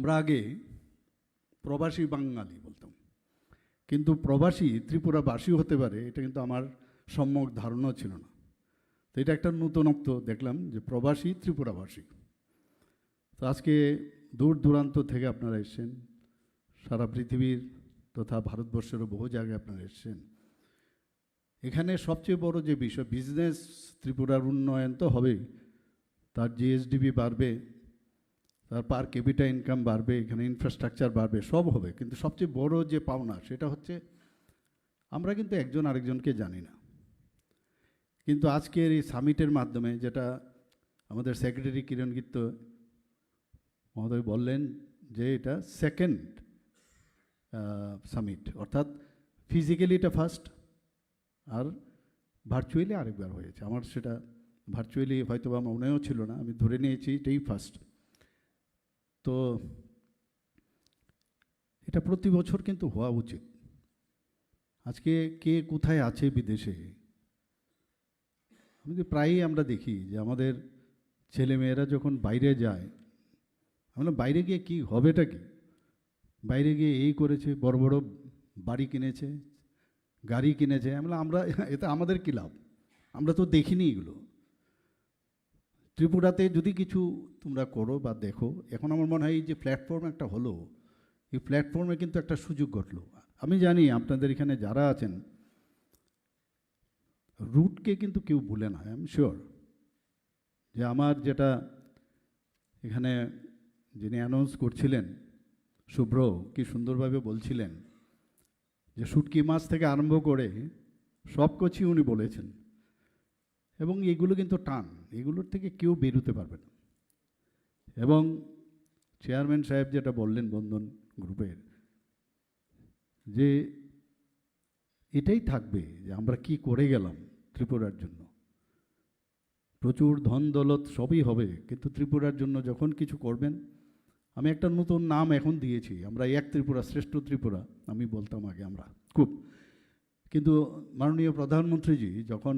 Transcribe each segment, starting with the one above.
আমরা আগে প্রবাসী বাঙালি বলতাম, কিন্তু প্রবাসী ত্রিপুরাবাসী হতে পারে এটা কিন্তু আমার সম্যক ধারণা ছিল না। তো এটা একটা নতুনত্ব দেখলাম যে প্রবাসী ত্রিপুরাবাসী। তো আজকে দূর দূরান্ত থেকে আপনারা এসছেন, সারা পৃথিবীর তথা ভারতবর্ষেরও বহু জায়গায় আপনারা এসছেন। এখানে সবচেয়ে বড় যে বিষয় বিজনেস, ত্রিপুরার উন্নয়ন তো হবেই, তার জিএসডিপি বাড়বে, তার পার ক্যাপিটা ইনকাম বাড়বে, এখানে ইনফ্রাস্ট্রাকচার বাড়বে, সব হবে। কিন্তু সবচেয়ে বড় যে পাওনা সেটা হচ্ছে আমরা কিন্তু একজন আরেকজনকে জানি না। কিন্তু আজকের এই সামিটের মাধ্যমে, যেটা আমাদের সেক্রেটারি কিরণ গিত্ত মহোদয় বললেন যে এটা সেকেন্ড সামিট, অর্থাৎ ফিজিক্যালি এটা ফার্স্ট আর ভার্চুয়ালি আরেকবার হয়েছে। আমার সেটা ভার্চুয়ালি হয়তো বা মনেও ছিল না, আমি ধরে নিয়েছি এটাই ফার্স্ট। তো এটা প্রতি বছর কিন্তু হওয়া উচিত। আজকে কে কোথায় আছে বিদেশে, প্রায়ই আমরা দেখি যে আমাদের ছেলেমেয়েরা যখন বাইরে যায়, আমরা বাইরে গিয়ে কী হবেটা কি, বাইরে গিয়ে এই করেছে, বড় বড় বাড়ি কিনেছে, গাড়ি কিনেছে, আমরা এতে আমাদের কী লাভ? আমরা তো দেখিনি এগুলো। ত্রিপুরাতে যদি কিছু তোমরা করো বা দেখো, এখন আমার মনে হয় এই যে প্ল্যাটফর্ম একটা হলো, এই প্ল্যাটফর্মে কিন্তু একটা সুযোগ ঘটলো। আমি জানি আপনাদের এখানে যারা আছেন, রুটকে কিন্তু কেউ ভুলে না। আই এম শিওর যে আমার যেটা এখানে যিনি অ্যানাউন্স করছিলেন, শুভ্র, কি সুন্দরভাবে বলছিলেন যে শুটকি মাছ থেকে আরম্ভ করে সব কিছুই উনি বলেছেন। এবং এগুলো কিন্তু টান, এগুলোর থেকে কেউ বেরোতে পারবে না। এবং চেয়ারম্যান সাহেব যেটা বললেন বন্ধন গ্রুপের, যে এটাই থাকবে যে আমরা কি করে গেলাম ত্রিপুরার জন্য। প্রচুর ধন দৌলত সবই হবে, কিন্তু ত্রিপুরার জন্য যখন কিছু করবেন, আমি একটা নতুন নাম এখন দিয়েছি, আমরা এক ত্রিপুরা শ্রেষ্ঠ ত্রিপুরা আমি বলতাম আগে আমরা খুব। কিন্তু মাননীয় প্রধানমন্ত্রীজি যখন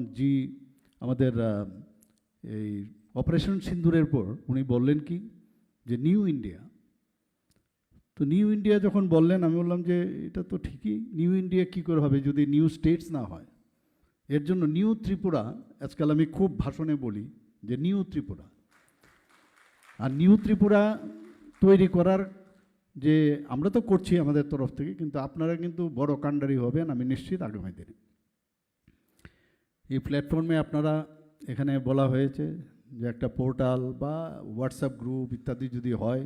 আমাদের এই অপারেশন সিন্দুরের পর উনি বললেন কি যে নিউ ইন্ডিয়া, তো নিউ ইন্ডিয়া যখন বললেন আমি বললাম যে এটা তো ঠিকই, নিউ ইন্ডিয়া কী করে হবে যদি নিউ স্টেটস না হয়। এর জন্য নিউ ত্রিপুরা, আজকাল আমি খুব ভাষণে বলি যে নিউ ত্রিপুরা। আর নিউ ত্রিপুরা তৈরি করার যে আমরা তো করছি আমাদের তরফ থেকে, কিন্তু আপনারা কিন্তু বড় কাণ্ডারি হবেন আমি নিশ্চিত আগামী দিনে। এই প্ল্যাটফর্মে আপনারা এখানে বলা হয়েছে যে একটা পোর্টাল বা হোয়াটসঅ্যাপ গ্রুপ ইত্যাদি যদি হয়,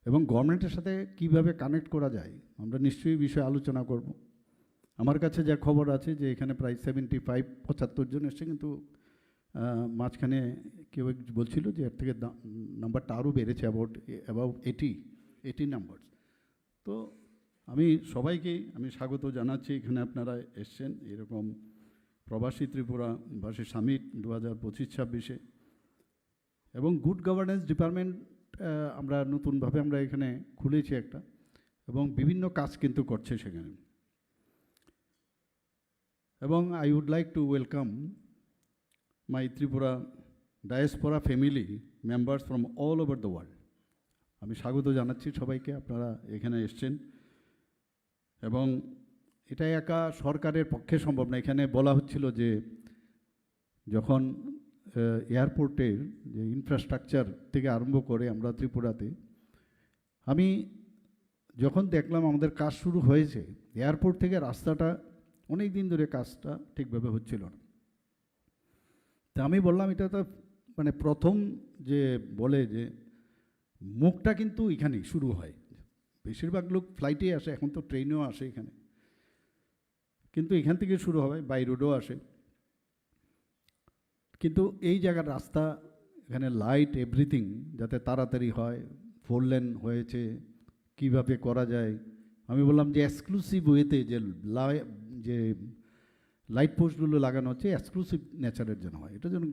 এবং গভর্নমেন্টের সাথে কিভাবে কানেক্ট করা যায় আমরা নিশ্চয়ই বিষয়ে আলোচনা করব। আমার কাছে যা খবর আছে যে এখানে প্রায় 75-75 জন এসছে, কিন্তু মাঝখানে কেউ বলছিল যে এর থেকে নাম্বারটা আরও বেড়েছে, অ্যাবাউট 80 নাম্বার। তো আমি সবাইকেই স্বাগত জানাচ্ছি, এখানে আপনারা এসছেন এরকম প্রবাসী ত্রিপুরাবাসী সামিট 2025-26-এ। এবং গুড গভর্নেন্স ডিপার্টমেন্ট আমরা নতুনভাবে আমরা এখানে খুলেছি একটা, এবং বিভিন্ন কাজ কিন্তু করছে সেখানে। এবং I would like to welcome my Tripura diaspora family members from all over the world. আমি স্বাগত জানাচ্ছি সবাইকে, আপনারা এখানে এসছেন। এবং এটা একা সরকারের পক্ষে সম্ভব না। এখানে বলা হচ্ছিল যে যখন এয়ারপোর্টের যে ইনফ্রাস্ট্রাকচার থেকে আরম্ভ করে আমরা ত্রিপুরাতে, আমি যখন দেখলাম আমাদের কাজ শুরু হয়েছে, এয়ারপোর্ট থেকে রাস্তাটা অনেক দিন ধরে কাজটা ঠিকভাবে হচ্ছিল না। তা আমি বললাম এটা তো প্রথম যে বলে যে মুখটা কিন্তু এখানেই শুরু হয়। বেশিরভাগ লোক ফ্লাইটেই আসে, এখন তো ট্রেনেও আসে এখানে, কিন্তু এখান থেকে শুরু হবে, বাই রোডও আসে। কিন্তু এই জায়গার রাস্তা, এখানে লাইট এভরিথিং যাতে তাড়াতাড়ি হয়, 4 লেন হয়েছে, কিভাবে করা যায়। আমি বললাম যে এক্সক্লুসিভ ওয়েতে যে লাইট পোস্টগুলো লাগানো হচ্ছে এক্সক্লুসিভ নেচারের যেন হয়, এটা যেন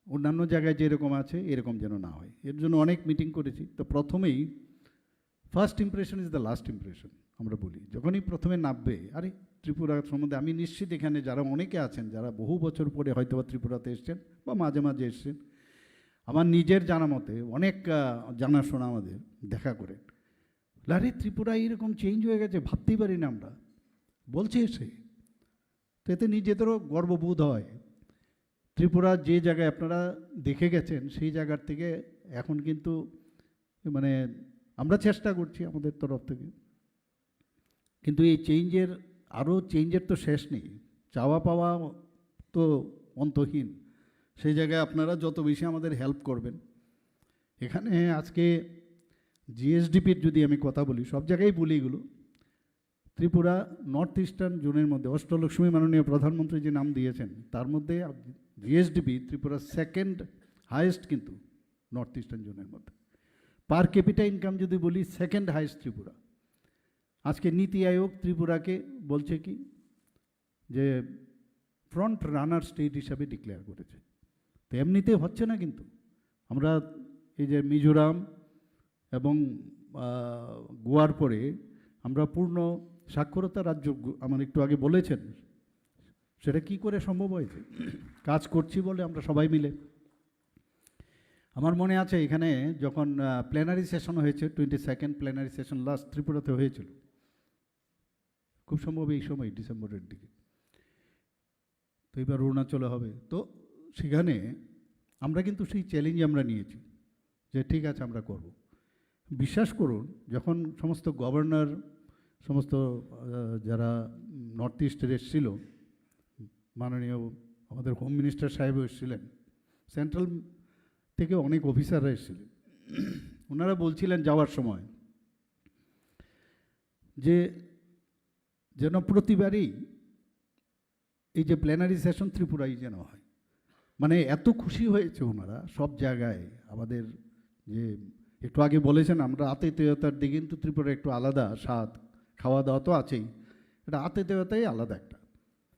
অন্যান্য জায়গায় যেরকম আছে এরকম যেন না হয়। এর জন্য অনেক মিটিং করেছি। তো প্রথমেই first impression is the last impression আমরা বলি। যখনই প্রথমে নামবে, আরে ত্রিপুরা সম্বন্ধে আমি নিশ্চিত এখানে যারা অনেকে আছেন যারা বহু বছর পরে হয়তো বা ত্রিপুরাতে এসছেন বা মাঝে মাঝে এসছেন, আমার নিজের জানা মতে অনেক জানাশোনা আমাদের দেখা করে, আরে ত্রিপুরা এরকম চেঞ্জ হয়ে গেছে, ভাবতেই পারি না আমরা, বলছে এসে। তো এতে নিজেদেরও গর্ববোধ হয়। ত্রিপুরা যে জায়গায় আপনারা দেখে গেছেন সেই জায়গার থেকে এখন কিন্তু মানে আমরা চেষ্টা করছি আমাদের তরফ থেকে, কিন্তু এই চেঞ্জের আরও চেঞ্জের তো শেষ নেই, চাওয়া পাওয়া তো অন্তহীন। সেই জায়গায় আপনারা যত বেশি আমাদের হেল্প করবেন। এখানে আজকে জিএসডিপির যদি আমি কথা বলি, সব জায়গায় বলি এগুলো, ত্রিপুরা নর্থ ইস্টার্ন জোনের মধ্যে অষ্টলক্ষ্মী মাননীয় প্রধানমন্ত্রী যে নাম দিয়েছেন তার মধ্যে জিএসডিপি ত্রিপুরা সেকেন্ড হাইয়েস্ট, কিন্তু নর্থ ইস্টার্ন জোনের মধ্যে। পার ক্যাপিটা ইনকাম যদি বলি সেকেন্ড হাইয়েস্ট ত্রিপুরা। আজকে নীতি আয়োগ ত্রিপুরাকে বলছে কি যে ফ্রন্ট রানার স্টেট হিসাবে ডিক্লেয়ার করেছে। তো এমনিতে হচ্ছে না, কিন্তু আমরা এই যে মিজোরাম এবং গোয়ার পরে আমরা পূর্ণ সাক্ষরতা রাজ্য, আমার একটু আগে বলেছেন, সেটা কি করে সম্ভব হয়েছে? কাজ করছি বলে আমরা সবাই মিলে। আমার মনে আছে এখানে যখন প্ল্যানারি সেশন হয়েছে, 22nd প্ল্যানারি সেশন লাস্ট ত্রিপুরাতে হয়েছিল, খুব সম্ভব এই সময় ডিসেম্বরের দিকে। তো এবার অরুণাচলে হবে। তো সেখানে আমরা কিন্তু সেই চ্যালেঞ্জ আমরা নিয়েছি যে ঠিক আছে আমরা করব। বিশ্বাস করুন, যখন সমস্ত গভর্নর, সমস্ত যারা নর্থ ইস্টের এসেছিল, মাননীয় আমাদের হোম মিনিস্টার সাহেবও এসেছিলেন, সেন্ট্রাল থেকে অনেক অফিসাররা এসেছিলেন, ওনারা বলছিলেন যাওয়ার সময় যে যেন প্রতিবারই এই যে প্ল্যানারি সেশন ত্রিপুরায় যেন হয়। মানে এত খুশি হয়েছে ওনারা সব জায়গায়। আমাদের যে একটু আগে বলেছেন আমরা আতিথেয়তার দিকে কিন্তু ত্রিপুরা একটু আলাদা স্বাদ, খাওয়া দাওয়া তো আছেই, এটা আতিথেয়তাই আলাদা,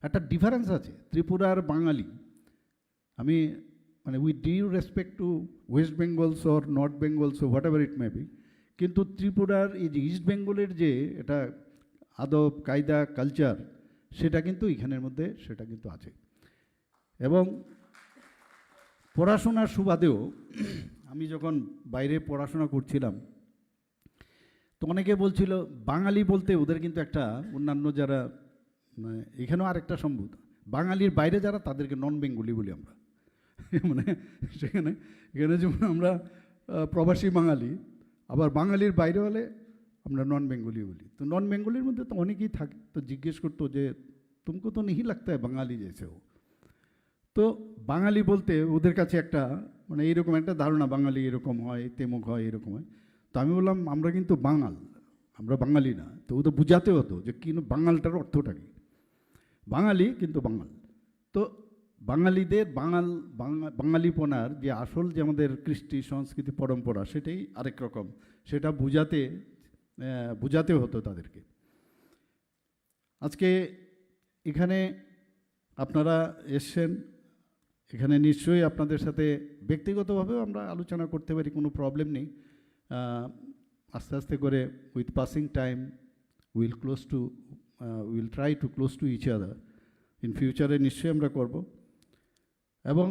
একটা ডিফারেন্স আছে ত্রিপুরার বাঙালি। আমি মানে with due respect to West Bengals or North Bengals whatever it may be, কিন্তু ত্রিপুরার এই যে ইস্ট বেঙ্গলের যে এটা আদব কায়দা কালচার, সেটা কিন্তু এখানের মধ্যে সেটা কিন্তু আছে। এবং পড়াশোনার সুবাদেও আমি যখন বাইরে পড়াশোনা করছিলাম তো অনেকে বলছিল বাঙালি বলতে ওদের কিন্তু একটা অন্যান্য যারা এখানেও আরেকটা সম্ভব, বাঙালির বাইরে যারা তাদেরকে নন বেঙ্গলি বলি আমরা। মানে সেখানে এখানে যেমন আমরা প্রবাসী বাঙালি, আবার বাঙালির বাইরে হলে আমরা নন বেঙ্গলি বলি। তো নন বেঙ্গলির মধ্যে তো অনেকেই থাকে, তো জিজ্ঞেস করতো যে তুমকো তো नहीं लगता है বাঙালি जैसे हो। তো বাঙালি বলতে ওদের কাছে একটা মানে এইরকম একটা ধারণা, বাঙালি এরকম হয়, তেমুক হয়, এরকম হয়। তো আমি বললাম আমরা কিন্তু বাঙাল, আমরা বাঙালি না। তো ও তো বুঝাতে হতো যে কিন্তু বাঙালটার অর্থটা কি, বাঙালি কিন্তু বাঙাল। তো বাঙালিদের বাঙালিপনার যে আসল যে আমাদের কৃষ্টি সংস্কৃতি পরম্পরা সেটাই আরেক রকম, সেটা বুঝাতে হতো তাদেরকে। আজকে এখানে আপনারা এসছেন, এখানে নিশ্চয়ই আপনাদের সাথে ব্যক্তিগতভাবেও আমরা আলোচনা করতে পারি, কোনো প্রবলেম নেই। আস্তে আস্তে করে with passing time will try to close to each other. In ফিউচারে নিশ্চয়ই আমরা করব। এবং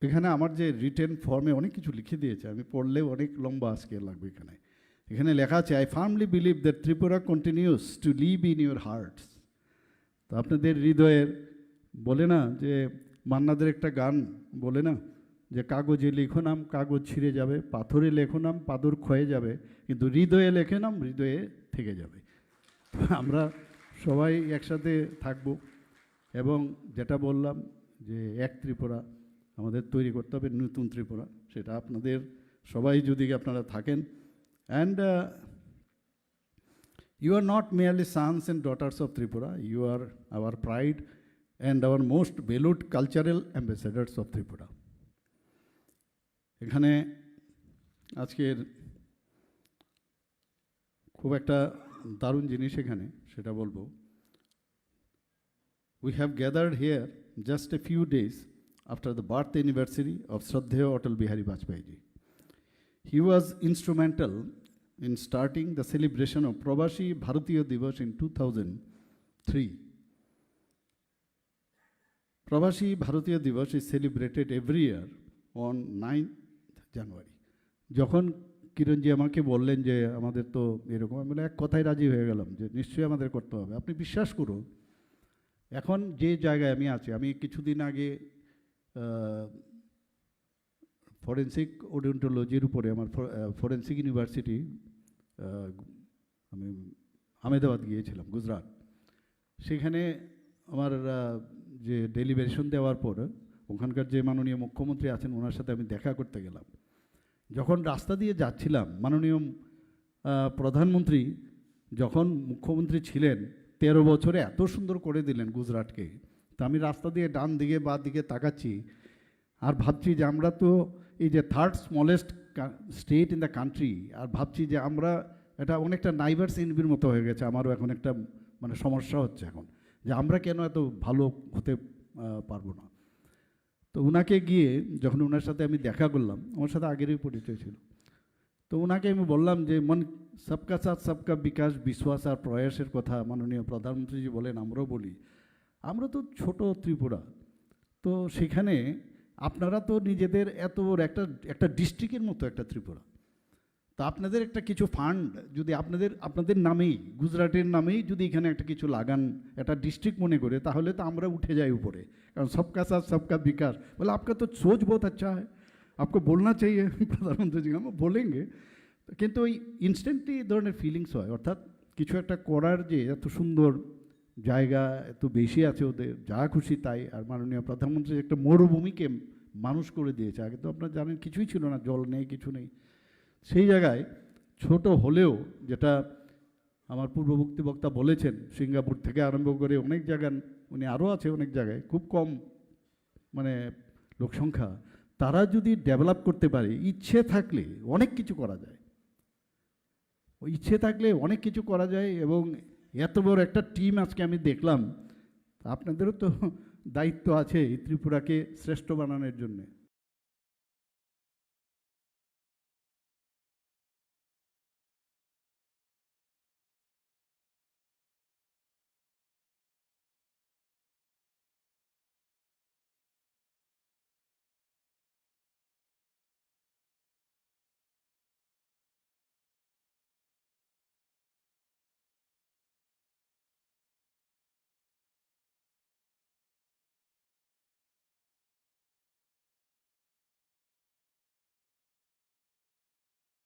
এখানে আমার যে রিটেন ফর্মে অনেক কিছু লিখে দিয়েছে, আমি পড়লেও অনেক লম্বা আজকে লাগবে। এখানে লেখা আছে I firmly believe that Tripura continues to live in your hearts. তো আপনাদের হৃদয়ের বলে না যে মান্নাদের একটা গান বলে না যে কাগজে লেখো নাম কাগজ ছিঁড়ে যাবে, পাথরে লেখো নাম পাথর ক্ষয়ে যাবে, কিন্তু হৃদয়ে লেখে নাম হৃদয়ে থেকে যাবে। আমরা সবাই একসাথে থাকব এবং যেটা বললাম যে এক ত্রিপুরা আমাদের তৈরি করতে হবে, নতুন ত্রিপুরা, সেটা আপনাদের সবাই যদি আপনারা থাকেন। And you are not merely sons and daughters of Tripura, you are our pride and our most valued cultural ambassadors of Tripura. এখানে আজকের খুব একটা দারুণ জিনিস এখানে সেটা বলবো। We have gathered here just a few days after the birth anniversary of Shraddheya Atal Bihari Vajpayee ji. He was instrumental in starting the celebration of Prabasi Bharatiya Divas in 2003. Prabasi Bharatiya Divas is celebrated every year on 9th জানুয়ারি। যখন কিরণজি আমাকে বললেন যে আমাদের তো এরকম, আমি বলে এক কথায় রাজি হয়ে গেলাম যে নিশ্চয়ই আমাদের করতে হবে। আপনি বিশ্বাস করুন, এখন যে জায়গায় আমি আছি, আমি কিছুদিন আগে ফরেন্সিক ওডোন্টোলজির উপরে আমার ফরেন্সিক ইউনিভার্সিটি, আমি আহমেদাবাদ গিয়েছিলাম, গুজরাট। সেখানে আমার যে ডেলিভারেশন দেওয়ার পর ওখানকার যে মাননীয় মুখ্যমন্ত্রী আছেন ওনার সাথে আমি দেখা করতে গেলাম। যখন রাস্তা দিয়ে যাচ্ছিলাম, মাননীয় প্রধানমন্ত্রী যখন মুখ্যমন্ত্রী ছিলেন 13 বছরে এত সুন্দর করে দিলেন গুজরাটকে। তা আমি রাস্তা দিয়ে ডান দিকে বা দিকে তাকাচ্ছি আর ভাবছি যে আমরা তো এই যে 3rd smallest state in the country, আর ভাবছি যে আমরা এটা অনেকটা নাইভার্স ইনভির মতো হয়ে গেছে। আমারও এখন একটা মানে সমস্যা হচ্ছে এখন যে আমরা কেন এত ভালো হতে পারবো না। তো ওনাকে গিয়ে যখন ওনার সাথে আমি দেখা করলাম, আমার সাথে আগেরই পরিচয় ছিল, তো ওনাকে আমি বললাম যে সবকা সাথ সবকা বিকাশ, বিশ্বাস আর প্রয়াসের কথা মাননীয় প্রধানমন্ত্রীজি বলেন, আমরাও বলি। আমরা তো ছোট ত্রিপুরা, তো সেখানে আপনারা তো নিজেদের এত বড় একটা ডিস্ট্রিক্টের মতো একটা ত্রিপুরা, তো আপনাদের একটা কিছু ফান্ড যদি আপনাদের নামেই, গুজরাটের নামেই যদি এখানে একটা কিছু লাগান, একটা ডিস্ট্রিক্ট মনে করে, তাহলে তো আমরা উঠে যাই উপরে। কারণ সবকা সাথ সবকা বিকাশ বলে आपका तो सोच बहुत अच्छा है, आपको बोलना चाहिए। প্রধানমন্ত্রী জি আমরা বলেंगे, কিন্তু ওই ইনস্ট্যান্টলি এই ধরনের ফিলিংস হয়। অর্থাৎ কিছু একটা করার যে এত সুন্দর জায়গা এত বেশি আছে ওদের, যা খুশি তাই। আর মাননীয় প্রধানমন্ত্রী একটা মরুভূমিকে মানুষ করে দিয়েছে। আগে তো আপনারা জানেন কিছুই ছিল না, জল নেই, কিছু নেই। সেই জায়গায় ছোট হলেও, যেটা আমার পূর্ববর্তী বক্তা বলেছেন, সিঙ্গাপুর থেকে আরম্ভ করে অনেক জায়গায়, উনি আরও আছে অনেক জায়গায়, খুব কম মানে লোকসংখ্যা, তারা যদি ডেভেলপ করতে পারে, ইচ্ছে থাকলে অনেক কিছু করা যায়। ওই ইচ্ছে থাকলে অনেক কিছু করা যায়। এবং এত বড় একটা টিম আজকে আমি দেখলাম, আপনাদেরও তো দায়িত্ব আছে এই ত্রিপুরাকে শ্রেষ্ঠ বানানোর জন্যে।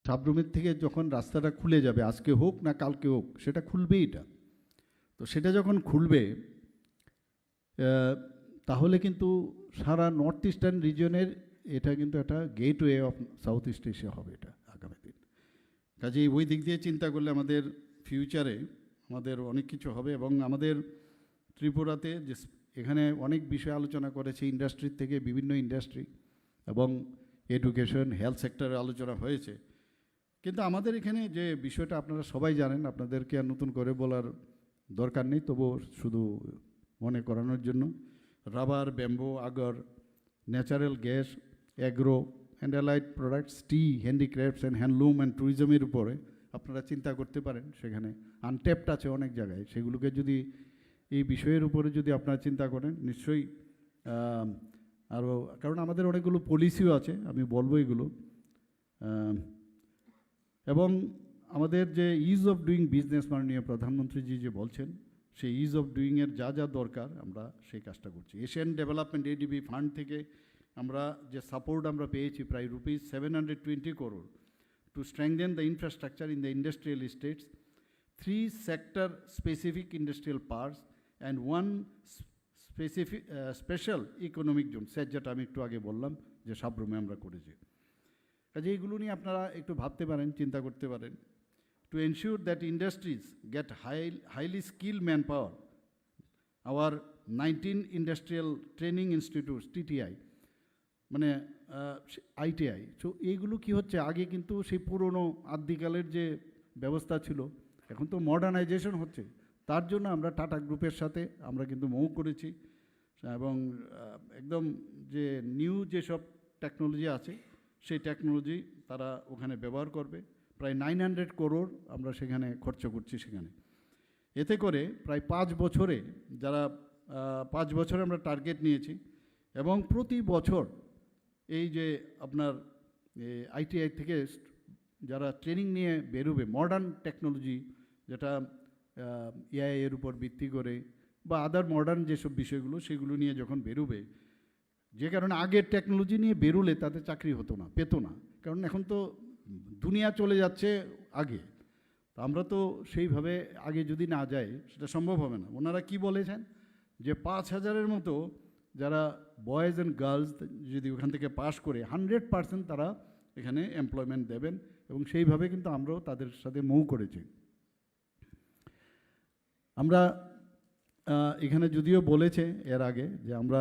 সাবরুমের থেকে যখন রাস্তাটা খুলে যাবে, আজকে হোক না কালকে হোক, সেটা খুলবেই এটা। তো সেটা যখন খুলবে, তাহলে কিন্তু সারা নর্থ ইস্টার্ন রিজনের এটা কিন্তু একটা gateway of south east Asia হবে এটা আগামী দিন। কাজেই ওই দিক দিয়ে চিন্তা করলে আমাদের ফিউচারে আমাদের অনেক কিছু হবে। এবং আমাদের ত্রিপুরাতে যে এখানে অনেক বিষয় আলোচনা করেছে, ইন্ডাস্ট্রির থেকে বিভিন্ন ইন্ডাস্ট্রি এবং এডুকেশন, হেলথ সেক্টরে আলোচনা হয়েছে। কিন্তু আমাদের এখানে যে বিষয়টা আপনারা সবাই জানেন, আপনাদেরকে আর নতুন করে বলার দরকার নেই, তবুও শুধু মনে করানোর জন্য, rubber, bamboo, agar, natural gas, agro and allied products, tea, handicrafts and handloom and ট্যুরিজমের উপরে আপনারা চিন্তা করতে পারেন। সেখানে আনট্যাপড আছে অনেক জায়গায়, সেগুলোকে যদি এই বিষয়ের উপরে যদি আপনারা চিন্তা করেন, নিশ্চয়ই আরও, কারণ আমাদের অনেকগুলো পলিসিও আছে, আমি বলবো এগুলো। এবং আমাদের যে ইজ অফ ডুইং বিজনেস, মাননীয় প্রধানমন্ত্রীজি যে বলছেন, সেই ইজ অফ ডুইংয়ের যা যা দরকার আমরা সেই কাজটা করছি। এশিয়ান ডেভেলপমেন্ট এডিবি ফান্ড থেকে আমরা যে সাপোর্ট আমরা পেয়েছি প্রায় ₹720 crore to strengthen the infrastructure in the industrial states, 3 sector specific industrial parks and 1 special economic zone, যেটা আমি একটু আগে বললাম যে সাবরুমে আমরা করেছি। কাজে এইগুলো নিয়ে আপনারা একটু ভাবতে পারেন, চিন্তা করতে পারেন। To ensure that industries get highly skill man power, our 19 industrial training institutes, TTI, মানে ITI। সো এইগুলো কি হচ্ছে, আগে কিন্তু সেই পুরনো আদিকালের যে ব্যবস্থা ছিল, এখন তো মডার্নাইজেশন হচ্ছে। তার জন্য আমরা টাটা গ্রুপের সাথে আমরা কিন্তু মৌ করেছি, এবং একদম যে নিউ যেসব টেকনোলজি আছে সেই টেকনোলজি তারা ওখানে ব্যবহার করবে। প্রায় 900 crore আমরা সেখানে খরচ করছি সেখানে। এতে করে প্রায় 5 বছরে, যারা 5 বছরে আমরা টার্গেট নিয়েছি, এবং প্রতি বছর এই যে আপনার আইটিআই থেকে যারা ট্রেনিং নিয়ে বেরোবে মডার্ন টেকনোলজি, যেটা এআই এর উপর ভিত্তি করে বা আদার মডার্ন যেসব বিষয়গুলো সেগুলো নিয়ে যখন বেরোবে, যে কারণে আগের টেকনোলজি নিয়ে বেরোলে তাদের চাকরি হতো না, পেতো না, কারণ এখন তো দুনিয়া চলে যাচ্ছে আগে। তো আমরা তো সেইভাবে আগে যদি না যাই সেটা সম্ভব হবে না। ওনারা কি বলেছেন যে 5,000-এর মতো যারা বয়েজ অ্যান্ড গার্লস যদি ওখান থেকে পাশ করে 100% তারা এখানে এমপ্লয়মেন্ট দেবেন, এবং সেইভাবে কিন্তু আমরাও তাদের সাথে মৌ করেছি। আমরা এখানে যদিও বলেছে এর আগে যে আমরা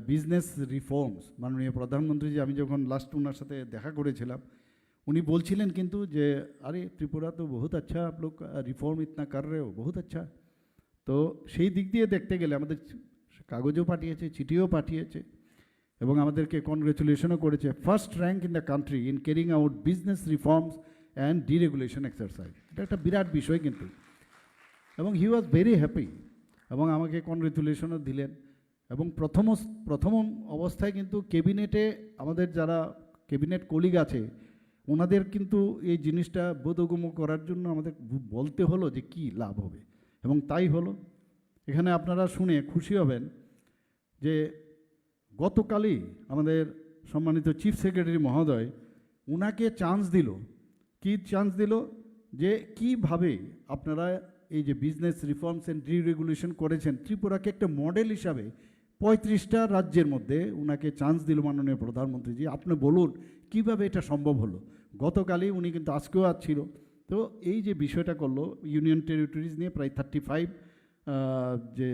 বিজনেস রিফর্মস, মাননীয় প্রধানমন্ত্রী যে আমি যখন লাস্ট ওনার সাথে দেখা করেছিলাম উনি বলছিলেন কিন্তু যে আরে ত্রিপুরা তো বহুত আচ্ছা, আপ লোক রিফর্ম ইতনা কর রে হো, বহুত আচ্ছা। তো সেই দিক দিয়ে দেখতে গেলে আমাদের কাগজও পাঠিয়েছে, চিঠিও পাঠিয়েছে, এবং আমাদেরকে কনগ্রেচুলেশনও করেছে। First rank in the country in carrying out business reforms and deregulation exercise. এটা একটা বিরাট বিষয় কিন্তু, এবং হি ওয়াজ ভেরি হ্যাপি, এবং আমাকে কনগ্রেচুলেশনও দিলেন। এবং প্রথম অবস্থায় কিন্তু ক্যাবিনেটে আমাদের যারা ক্যাবিনেট কলিগ আছে ওনাদের কিন্তু এই জিনিসটা বোধগম্য করার জন্য আমাদের বলতে হলো যে কি লাভ হবে, এবং তাই হলো। এখানে আপনারা শুনে খুশি হবেন যে গতকালই আমাদের সম্মানিত চিফ সেক্রেটারি মহোদয় ওনাকে চান্স দিল। কি চান্স দিল? যে কিভাবে আপনারা এই যে বিজনেস রিফর্মস অ্যান্ড ডিরেগুলেশন করেছেন ত্রিপুরাকে একটা মডেল হিসাবে 35টা রাজ্যের মধ্যে ওনাকে চান্স দিল মাননীয় প্রধানমন্ত্রীজি। আপনি বলুন কিভাবে এটা সম্ভব হলো। গতকালই উনি কিন্তু আজকেও ছিল। তো এই যে বিষয়টা করলো ইউনিয়ন টেরিটরিজ নিয়ে প্রায় 35 যে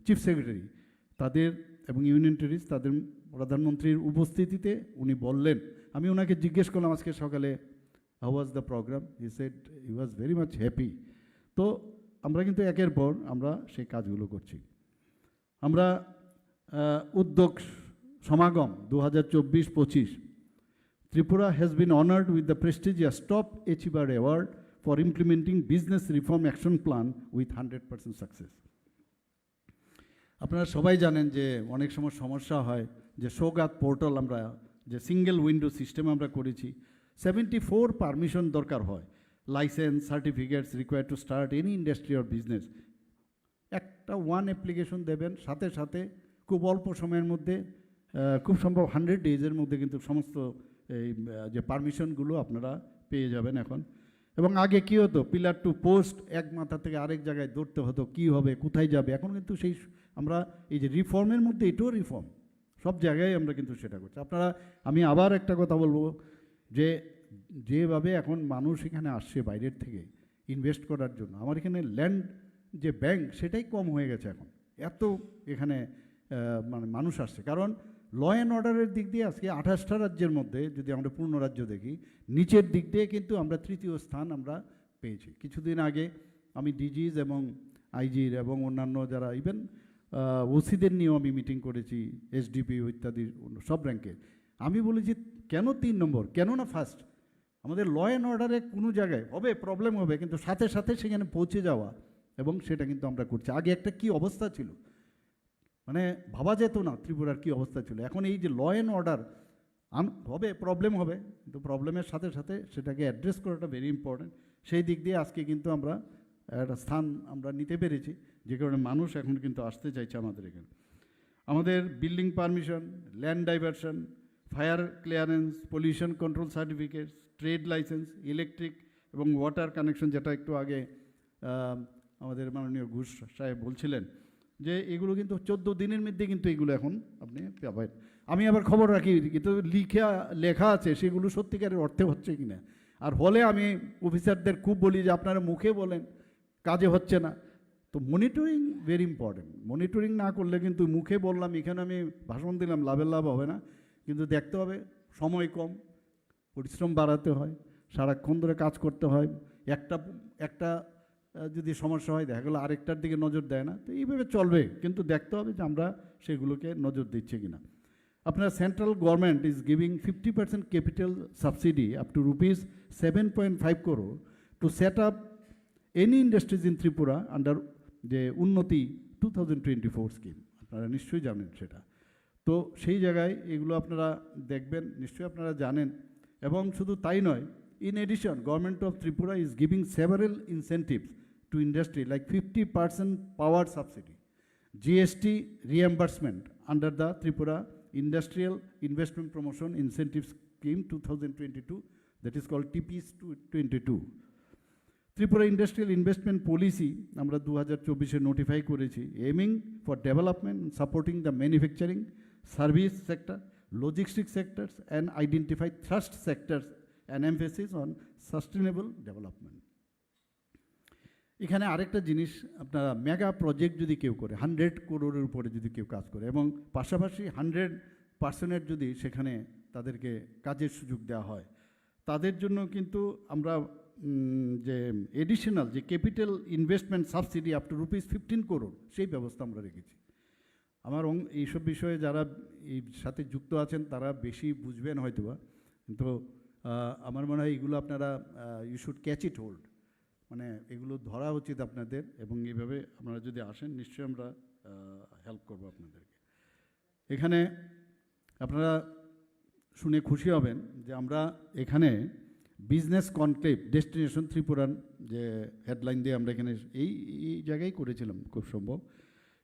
চিফ সেক্রেটারি তাদের এবং ইউনিয়ন টেরিটরিজ তাদের প্রধানমন্ত্রীর উপস্থিতিতে উনি বললেন। আমি ওনাকে জিজ্ঞেস করলাম আজকে সকালে how was the program, he said he was very much happy. তো আমরা কিন্তু একের পর আমরা সেই কাজগুলো করছি। আমরা উদ্যোগ সমাগম 2024-25 Tripura has been honored with the prestigious Top Achiever Award for implementing Business Reform Action Plan with 100% success. আপনারা সবাই জানেন যে অনেক সময় সমস্যা হয় যে সৌগাত পোর্টাল আমরা যে সিঙ্গেল উইন্ডো সিস্টেম আমরা করেছি, 74 পারমিশন দরকার হয়, licence certificates required to start any industry or business. একটা ওয়ান অ্যাপ্লিকেশন দেবেন, সাথে সাথে খুব অল্প সময়ের মধ্যে, খুব সম্ভব 100 ডেজের মধ্যে কিন্তু সমস্ত এই যে পারমিশনগুলো আপনারা পেয়ে যাবেন এখন। এবং আগে কী হতো, পিলার টু পোস্ট এক মাথা থেকে আরেক জায়গায় দৌড়তে হতো, কী হবে কোথায় যাবে। এখন কিন্তু সেই আমরা এই যে রিফর্মের মধ্যে এটাও রিফর্ম, সব জায়গায় আমরা কিন্তু সেটা করছি। আপনারা, আমি আবার একটা কথা বলবো যে যেভাবে এখন মানুষ এখানে আসছে বাইরের থেকে ইনভেস্ট করার জন্য, আমার এখানে ল্যান্ড যে ব্যাংক সেটাই কম হয়ে গেছে এখন, এত এখানে মানে মানুষ আসছে। কারণ ল অ্যান্ড অর্ডারের দিক দিয়ে আজকে 28টা রাজ্যের মধ্যে যদি আমরা পূর্ণ রাজ্য দেখি, নিচের দিক দিয়ে কিন্তু আমরা তৃতীয় স্থান আমরা পেয়েছি। কিছুদিন আগে আমি ডিজিজ এবং আইজির এবং অন্যান্য যারা ইভেন ওসিদের নিয়েও আমি মিটিং করেছি, এসডিপি ইত্যাদি সব র্যাঙ্কে। আমি বলেছি কেন 3 নম্বর, কেন না ফার্স্ট? আমাদের ল অ্যান্ড অর্ডারে কোনো জায়গায় হবে প্রবলেম হবে, কিন্তু সাথে সাথে সেখানে পৌঁছে যাওয়া, এবং সেটা কিন্তু আমরা করছি। আগে একটা কি অবস্থা ছিল, মানে ভাবা যেত না ত্রিপুরার কী অবস্থা ছিল। এখন এই যে ল অ্যান্ড অর্ডার হবে, প্রবলেম হবে, কিন্তু প্রবলেমের সাথে সাথে সেটাকে অ্যাড্রেস করাটা ভেরি ইম্পর্ট্যান্ট। সেই দিক দিয়ে আজকে কিন্তু আমরা একটা স্থান আমরা নিতে পেরেছি, যে কারণে মানুষ এখন কিন্তু আসতে চাইছে আমাদের এখানে। আমাদের building permission, land diversion, fire clearance, pollution control certificates, trade licence, electric এবং ওয়াটার কানেকশন, যেটা একটু আগে আমাদের মাননীয় ঘোষ সাহেব বলছিলেন যে এগুলো কিন্তু 14 দিনের মধ্যে কিন্তু এগুলো এখন আপনি পাবেন। আমি আবার খবর রাখি কিন্তু লেখা আছে সেগুলো সত্যিকারের অর্থে হচ্ছে কিনা। আর হলে আমি অফিসারদের খুব বলি যে আপনারা মুখে বলেন, কাজে হচ্ছে না। তো মনিটরিং ভেরি ইম্পর্টেন্ট। মনিটরিং না করলে কিন্তু মুখে বললাম, এখানে আমি ভাষণ দিলাম, লাভের লাভ হবে না। কিন্তু দেখতে হবে সময় কম, পরিশ্রম বাড়াতে হয়, সারাক্ষণ ধরে কাজ করতে হয়। একটা যদি সমস্যা হয় দেখা গেলো আরেকটার দিকে নজর দেয় না, তো এইভাবে চলবে। কিন্তু দেখতে হবে যে আমরা সেগুলোকে নজর দিচ্ছি কিনা। আপনার central government is giving 50% capital subsidy up to ₹7.5 crore to set up any industries in Tripura under যে উন্নতি 2024 স্কিম। আপনারা নিশ্চয়ই জানেন সেটা। তো সেই জায়গায় এগুলো আপনারা দেখবেন, নিশ্চয়ই আপনারা জানেন। এবং শুধু তাই নয়, in addition, Government of Tripura is giving several incentives to industry like 50% power subsidy, GST reimbursement under the Tripura Industrial Investment Promotion Incentive Scheme 2022, that is called TPS 22. Tripura industrial investment policy আমরা 2024-এ notify করেছি, এমিং for development supporting the manufacturing service sector, logistic sectors and identify thrust sectors and emphasis on sustainable development. এখানে আরেকটা জিনিস, আপনারা mega project যদি কেউ করে 100 করোড়ের উপরে যদি কেউ কাজ করে এবং পাশাপাশি 100% যদি সেখানে তাদেরকে কাজের সুযোগ দেওয়া হয়, তাদের জন্য কিন্তু আমরা যে এডিশনাল যে capital investment subsidy up two ₹15 crore সেই ব্যবস্থা আমরা রেখেছি। আমার এইসব বিষয়ে যারা এই সাথে যুক্ত আছেন তারা বেশি বুঝবেন হয়তোবা, কিন্তু আমার মনে হয় এগুলো আপনারা you should catch it hold, মানে এগুলো ধরা উচিত আপনাদের, এবং এইভাবে আপনারা যদি আসেন নিশ্চয়ই আমরা হেল্প করবো আপনাদেরকে। এখানে আপনারা শুনে খুশি হবেন যে আমরা এখানে বিজনেস কনক্লেভ ডেস্টিনেশন ত্রিপুরান যে হেডলাইন দিয়ে আমরা এখানে এই জায়গায় করেছিলাম খুব সম্ভব,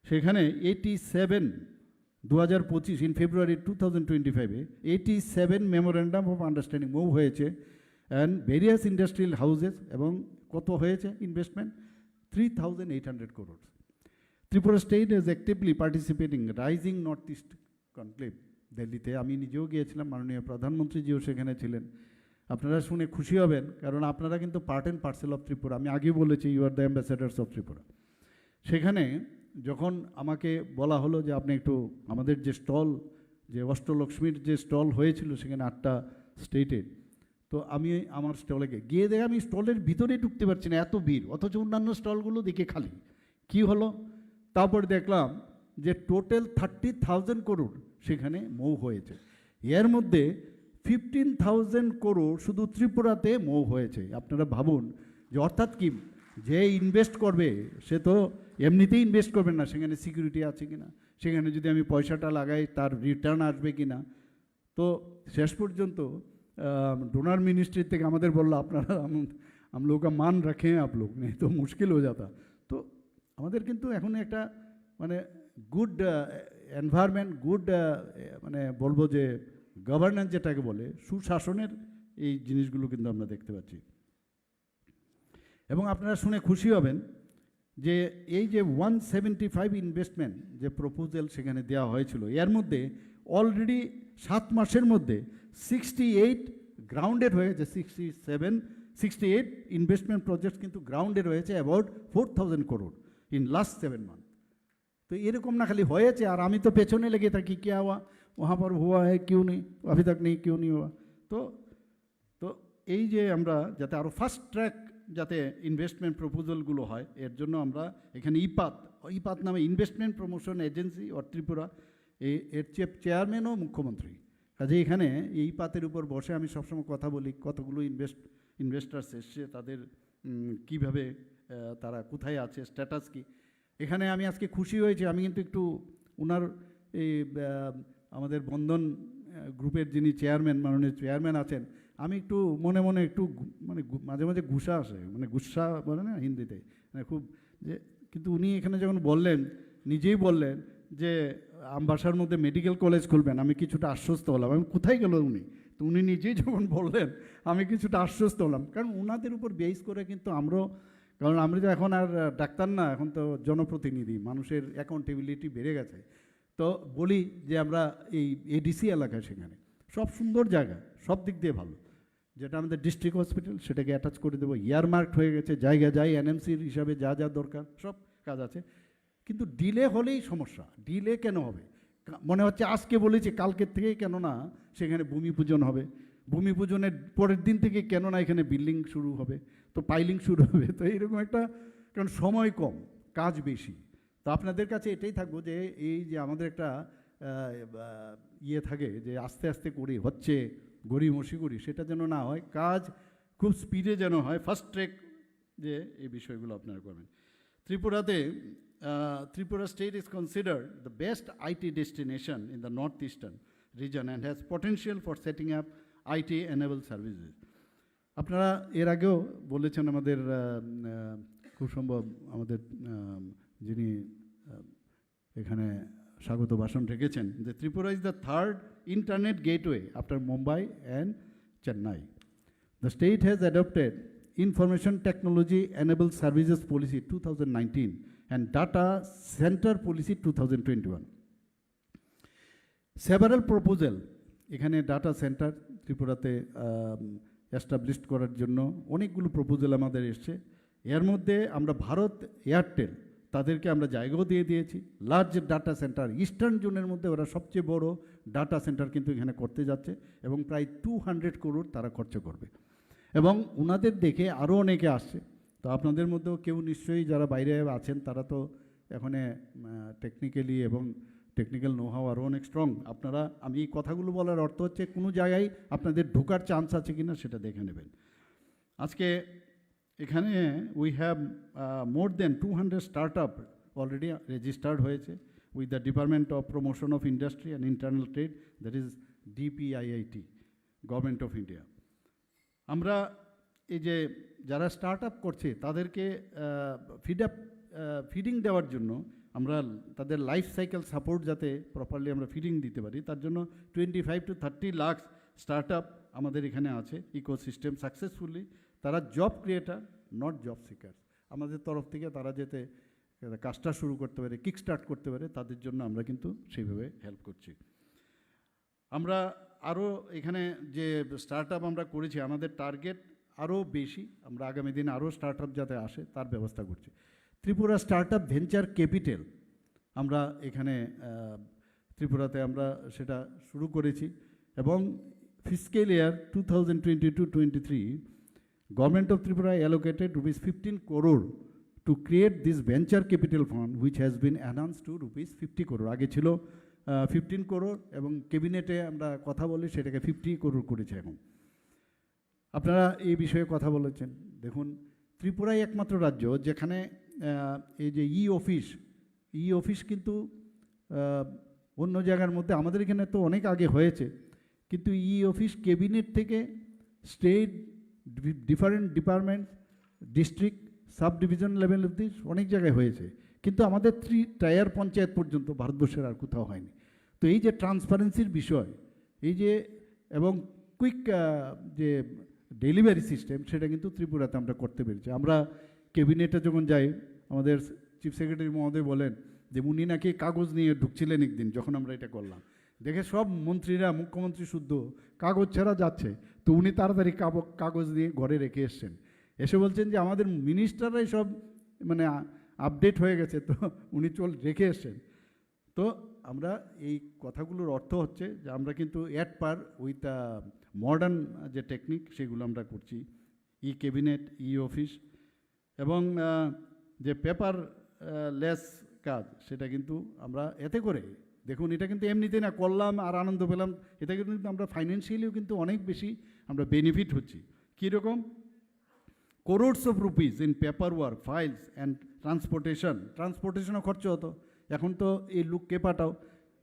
সেখানে 2025 ইন ফেব্রুয়ারি 2025-এ 87 মেমোরেন্ডাম অফ আন্ডারস্ট্যান্ডিং মুভ হয়েছে অ্যান্ড ভেরিয়াস ইন্ডাস্ট্রিয়াল হাউসেস, এবং কত হয়েছে investment 3,800 crore. Tripura state is actively participating rising North East conclave দিল্লিতে, আমি নিজেও গিয়েছিলাম, মাননীয় প্রধানমন্ত্রীজিও সেখানে ছিলেন। আপনারা শুনে খুশি হবেন, কারণ আপনারা কিন্তু part and parcel of Tripura, আমি আগেই বলেছি you are the ambassadors of Tripura. সেখানে যখন আমাকে বলা হলো যে আপনি একটু আমাদের যে স্টল, যে অষ্টলক্ষ্মীর যে স্টল হয়েছিল সেখানে 8টা স্টেটের, তো আমি আমার স্টলে গিয়ে দেখে আমি স্টলের ভিতরে ঢুকতে পারছি না, এত ভিড়, অথচ অন্যান্য স্টলগুলো দেখে খালি। কি হলো? তারপর দেখলাম যে টোটাল 30,000 করোড় সেখানে মৌ হয়েছে। এর মধ্যে 15,000 করোড় শুধু ত্রিপুরাতে মৌ হয়েছে। আপনারা ভাবুন যে অর্থাৎ কি, যে ইনভেস্ট করবে সে তো এমনিতেই ইনভেস্ট করবেন না, সেখানে সিকিউরিটি আছে কি না, সেখানে যদি আমি পয়সাটা লাগাই তার রিটার্ন আসবে কি না। তো শেষ পর্যন্ত ডোনার মিনিস্ট্রি থেকে আমাদের বললো আপনারা हम लोग का मान रखें आप लोग, नहीं तो मुश्किल हो जाता। তো আমাদের কিন্তু এখন একটা মানে গুড এনভায়রনমেন্ট, গুড মানে বলবো যে গভর্নেন্স যেটাকে বলে, সুশাসনের এই জিনিসগুলো কিন্তু আমরা দেখতে পাচ্ছি। এবং আপনারা শুনে খুশি হবেন যে এই যে 175 ইনভেস্টমেন্ট যে প্রপোজাল সেখানে দেওয়া হয়েছিল, এর মধ্যে অলরেডি 7 মাসের মধ্যে 68 গ্রাউন্ডেড হয়ে গেছে। 68 ইনভেস্টমেন্ট প্রজেক্ট কিন্তু গ্রাউন্ডে রয়েছে about 4,000 crore in last 7 month. তো এরকম না খালি হয়েছে আর আমি তো পেছনে লেগে থাকি, কে হওয়া वहाँ पर हुआ है क्यों नहीं, अभी तक नहीं क्यों नहीं हुआ। তো এই যে আমরা যাতে আরও ফাস্ট ট্র্যাক যাতে ইনভেস্টমেন্ট প্রপোজালগুলো হয়, এর জন্য আমরা এখানে ইপাত নামে investment promotion agency or Tripura, এর চেয়ারম্যানও মুখ্যমন্ত্রী। কাজে এখানে এই ইপাতের উপর বসে আমি সবসময় কথা বলি, কতগুলো ইনভেস্টার্স এসছে, তাদের কিভাবে তারা কোথায় আছে, স্ট্যাটাস কি। এখানে আমি আজকে খুশি হয়েছি, আমি কিন্তু একটু ওনার এই আমাদের বন্ধন গ্রুপের যিনি চেয়ারম্যান, মাননীয় চেয়ারম্যান আছেন, আমি একটু মনে মনে একটু মানে মাঝে মাঝে গুসা আসে, মানে গুসা বলে না হিন্দিতে, মানে খুব যে, কিন্তু উনি এখানে যখন বললেন, নিজেই বললেন যে আমবাসার মধ্যে মেডিকেল কলেজ খুলবেন, আমি কিছুটা আশ্বস্ত হলাম। আমি কোথায় গেল উনি, তো উনি নিজেই যখন বললেন আমি কিছুটা আশ্বস্ত হলাম, কারণ ওনাদের উপর বেস করে কিন্তু আমরাও, কারণ আমরা তো এখন আর ডাক্তার না, এখন তো জনপ্রতিনিধি, মানুষের অ্যাকাউন্টেবিলিটি বেড়ে গেছে। তো বলি যে আমরা এই এডিসি এলাকায় সেখানে সব সুন্দর জায়গা, সব দিক দিয়ে ভালো, যেটা আমাদের ডিস্ট্রিক্ট হসপিটাল সেটাকে অ্যাটাচ করে দেবো, ইয়ারমার্কড হয়ে গেছে, জায়গা যাই এনএমসির হিসাবে যা যা দরকার সব কাজ আছে। কিন্তু ডিলে হলেই সমস্যা। ডিলে কেন হবে? মনে হচ্ছে আজকে বলেছি কালকের থেকেই কেন না সেখানে ভূমি পূজন হবে, ভূমি পূজনের পরের দিন থেকে কেন না এখানে বিল্ডিং শুরু হবে, তো পাইলিং শুরু হবে। তো এইরকম একটা, কারণ সময় কম, কাজ বেশি। তো আপনাদের কাছে এটাই থাকবো যে এই যে আমাদের একটা ইয়ে থাকে যে আস্তে আস্তে করি, হচ্ছে গড়িমসি করি, সেটা যেন না হয়, কাজ খুব স্পিডে যেন হয়, ফাস্ট ট্র্যাক যে এই বিষয়গুলো আপনারা করবেন। ত্রিপুরাতে Tripura state is considered the best IT destination in the northeastern region and has potential for setting up IT-enabled services. আপনারা এর আগেও বলেছেন আমাদের খুব সম্ভব আমাদের যিনি এখানে স্বাগত ভাষণ রেখেছেন যে Tripura is the third internet gateway after Mumbai and Chennai. The state has adopted information technology enabled services policy 2019 and Data Center Policy 2021. Several proposal এখানে ডাটা সেন্টার ত্রিপুরাতে এস্টাবলিশ করার জন্য অনেকগুলো প্রপোজাল আমাদের এসছে। এর মধ্যে আমরা ভারত এয়ারটেল তাদেরকে আমরা জায়গাও দিয়ে দিয়েছি। লার্জ ডাটা সেন্টার ইস্টার্ন জোনের মধ্যে ওরা সবচেয়ে বড় ডাটা সেন্টার কিন্তু এখানে করতে যাচ্ছে এবং প্রায় 200 করোড় তারা খরচ করবে এবং ওনাদের দেখে আরও অনেকে আসছে। তো আপনাদের মধ্যেও কেউ নিশ্চয়ই যারা বাইরে আছেন তারা তো এখানে টেকনিক্যালি এবং টেকনিক্যাল নোহাও আরও অনেক স্ট্রং। আপনারা আমি এই কথাগুলো বলার অর্থ হচ্ছে কোনো জায়গায় আপনাদের ঢোকার চান্স আছে কি না সেটা দেখে নেবেন। আজকে এখানে we have more than 200 start up already registered হয়েছে with the department of promotion of industry and internal trade, that is DPIIT, government of India. আমরা এই যে যারা স্টার্ট আপ করছে তাদেরকে ফিডিং দেওয়ার জন্য আমরা তাদের লাইফ সাইকেল সাপোর্ট যাতে প্রপারলি আমরা ফিডিং দিতে পারি তার জন্য 25 to 30 লাখ স্টার্ট আপ আমাদের এখানে আছে ইকোসিস্টেম সাকসেসফুলি। তারা job creator, not job seeker. আমাদের তরফ থেকে তারা যাতে কাজটা শুরু করতে পারে, কিক স্টার্ট করতে পারে, তাদের জন্য আমরা কিন্তু সেইভাবে হেল্প করছি। আমরা আরও এখানে যে স্টার্ট আপ আমরা করেছি আমাদের টার্গেট আরও বেশি, আমরা আগামী দিনে আরও স্টার্ট আপ যাতে আসে তার ব্যবস্থা করছি। Tripura start up venture capital আমরা এখানে ত্রিপুরাতে আমরা সেটা শুরু করেছি এবং fiscal year 2022-23 government of Tripura allocated ₹15 crore to create this venture capital fund which has been announce to ₹50 crore। আগে ছিল 15 crore এবং ক্যাবিনেটে আমরা কথা বলি সেটাকে 50 crore করেছে এখন। আপনারা এই বিষয়ে কথা বলেছেন। দেখুন ত্রিপুরাই একমাত্র রাজ্য যেখানে এই যে ই অফিস কিন্তু অন্য জায়গার মধ্যে আমাদের এখানে তো অনেক আগে হয়েছে, কিন্তু ই অফিস ক্যাবিনেট থেকে state different department district sub division level অব্দি অনেক জায়গায় হয়েছে, কিন্তু আমাদের 3 টায়ার পঞ্চায়েত পর্যন্ত ভারতবর্ষের আর কোথাও হয়নি। তো এই যে ট্রান্সপারেন্সির বিষয়, এই যে এবং কুইক যে ডেলিভারি সিস্টেম সেটা কিন্তু ত্রিপুরাতে আমরা করতে পেরেছি। আমরা ক্যাবিনেটে যখন যাই আমাদের চিফ সেক্রেটারি মহোদয় বলেন যে উনি নাকি কাগজ নিয়ে ঢুকছিলেন একদিন, যখন আমরা এটা করলাম দেখে সব মন্ত্রীরা মুখ্যমন্ত্রী শুদ্ধ কাগজ ছাড়া যাচ্ছে, তো উনি তাড়াতাড়ি কাগজ দিয়ে ঘরে রেখে এসছেন, এসে বলছেন যে আমাদের মিনিস্টাররাই সব মানে আপডেট হয়ে গেছে, তো উনি রেখে এসছেন। তো আমরা এই কথাগুলোর অর্থ হচ্ছে যে আমরা কিন্তু অ্যাট পার উইথ মডার্ন যে টেকনিক সেগুলো আমরা করছি। ই ক্যাবিনেট, ই অফিস এবং যে পেপার লেস কাজ সেটা কিন্তু আমরা এতে করে দেখুন এটা কিন্তু এমনিতে না করলাম আর আনন্দ পেলাম, এটা কিন্তু আমরা ফাইন্যান্সিয়ালিও কিন্তু অনেক বেশি আমরা বেনিফিট হচ্ছি। কীরকম? crores of rupees in paperwork, files and ট্রান্সপোর্টেশনও খরচ হতো, এখন তো এই লোককে পাঠাও।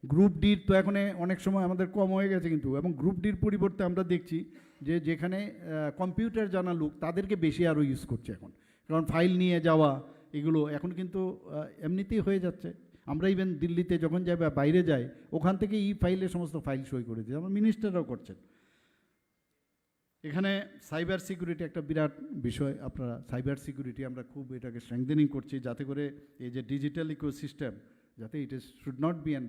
গ্রুপ ডির তো এখন অনেক সময় আমাদের কম হয়ে গেছে কিন্তু, এবং গ্রুপ ডির পরিবর্তে আমরা দেখছি যে যেখানে কম্পিউটার জানা লোক তাদেরকে বেশি আরও ইউজ করছে এখন, কারণ ফাইল নিয়ে যাওয়া এগুলো এখন কিন্তু এমনিতেই হয়ে যাচ্ছে। আমরা ইভেন দিল্লিতে যখন যাই বা বাইরে যাই ওখান থেকে ফাইলে সমস্ত ফাইল সই করে দিই, আমার মিনিস্টাররাও করছেন। এখানে সাইবার সিকিউরিটি একটা বিরাট বিষয়। আপনারা সাইবার সিকিউরিটি আমরা খুব এটাকে স্ট্রেংথেনিং করছি যাতে করে এই যে ডিজিটাল ইকোসিস্টেম যাতে it should not be an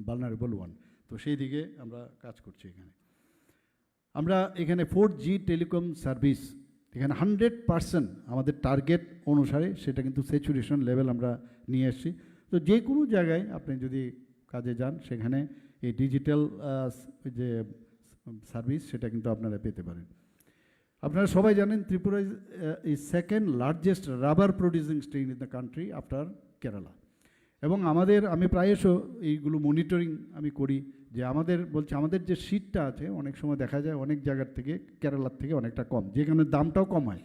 vulnerable one, তো সেই দিকে আমরা কাজ করছি। এখানে আমরা এখানে 4G টেলিকম সার্ভিস এখানে 100% আমাদের টার্গেট অনুসারে সেটা কিন্তু স্যাচুরেশন লেভেল আমরা নিয়ে এসেছি। তো যে কোনো জায়গায় আপনি যদি কাজে যান সেখানে এই ডিজিটাল যে সার্ভিস সেটা কিন্তু আপনারা পেতে পারেন। আপনারা সবাই জানেন Tripura is second largest rubber producing state in the country after Kerala. এবং আমি প্রায়শ এইগুলো মনিটরিং আমি করি যে আমাদের যে সিটটা আছে অনেক সময় দেখা যায় অনেক জায়গার থেকে কেরালার থেকে অনেকটা কম, যেখানে দামটাও কম হয়।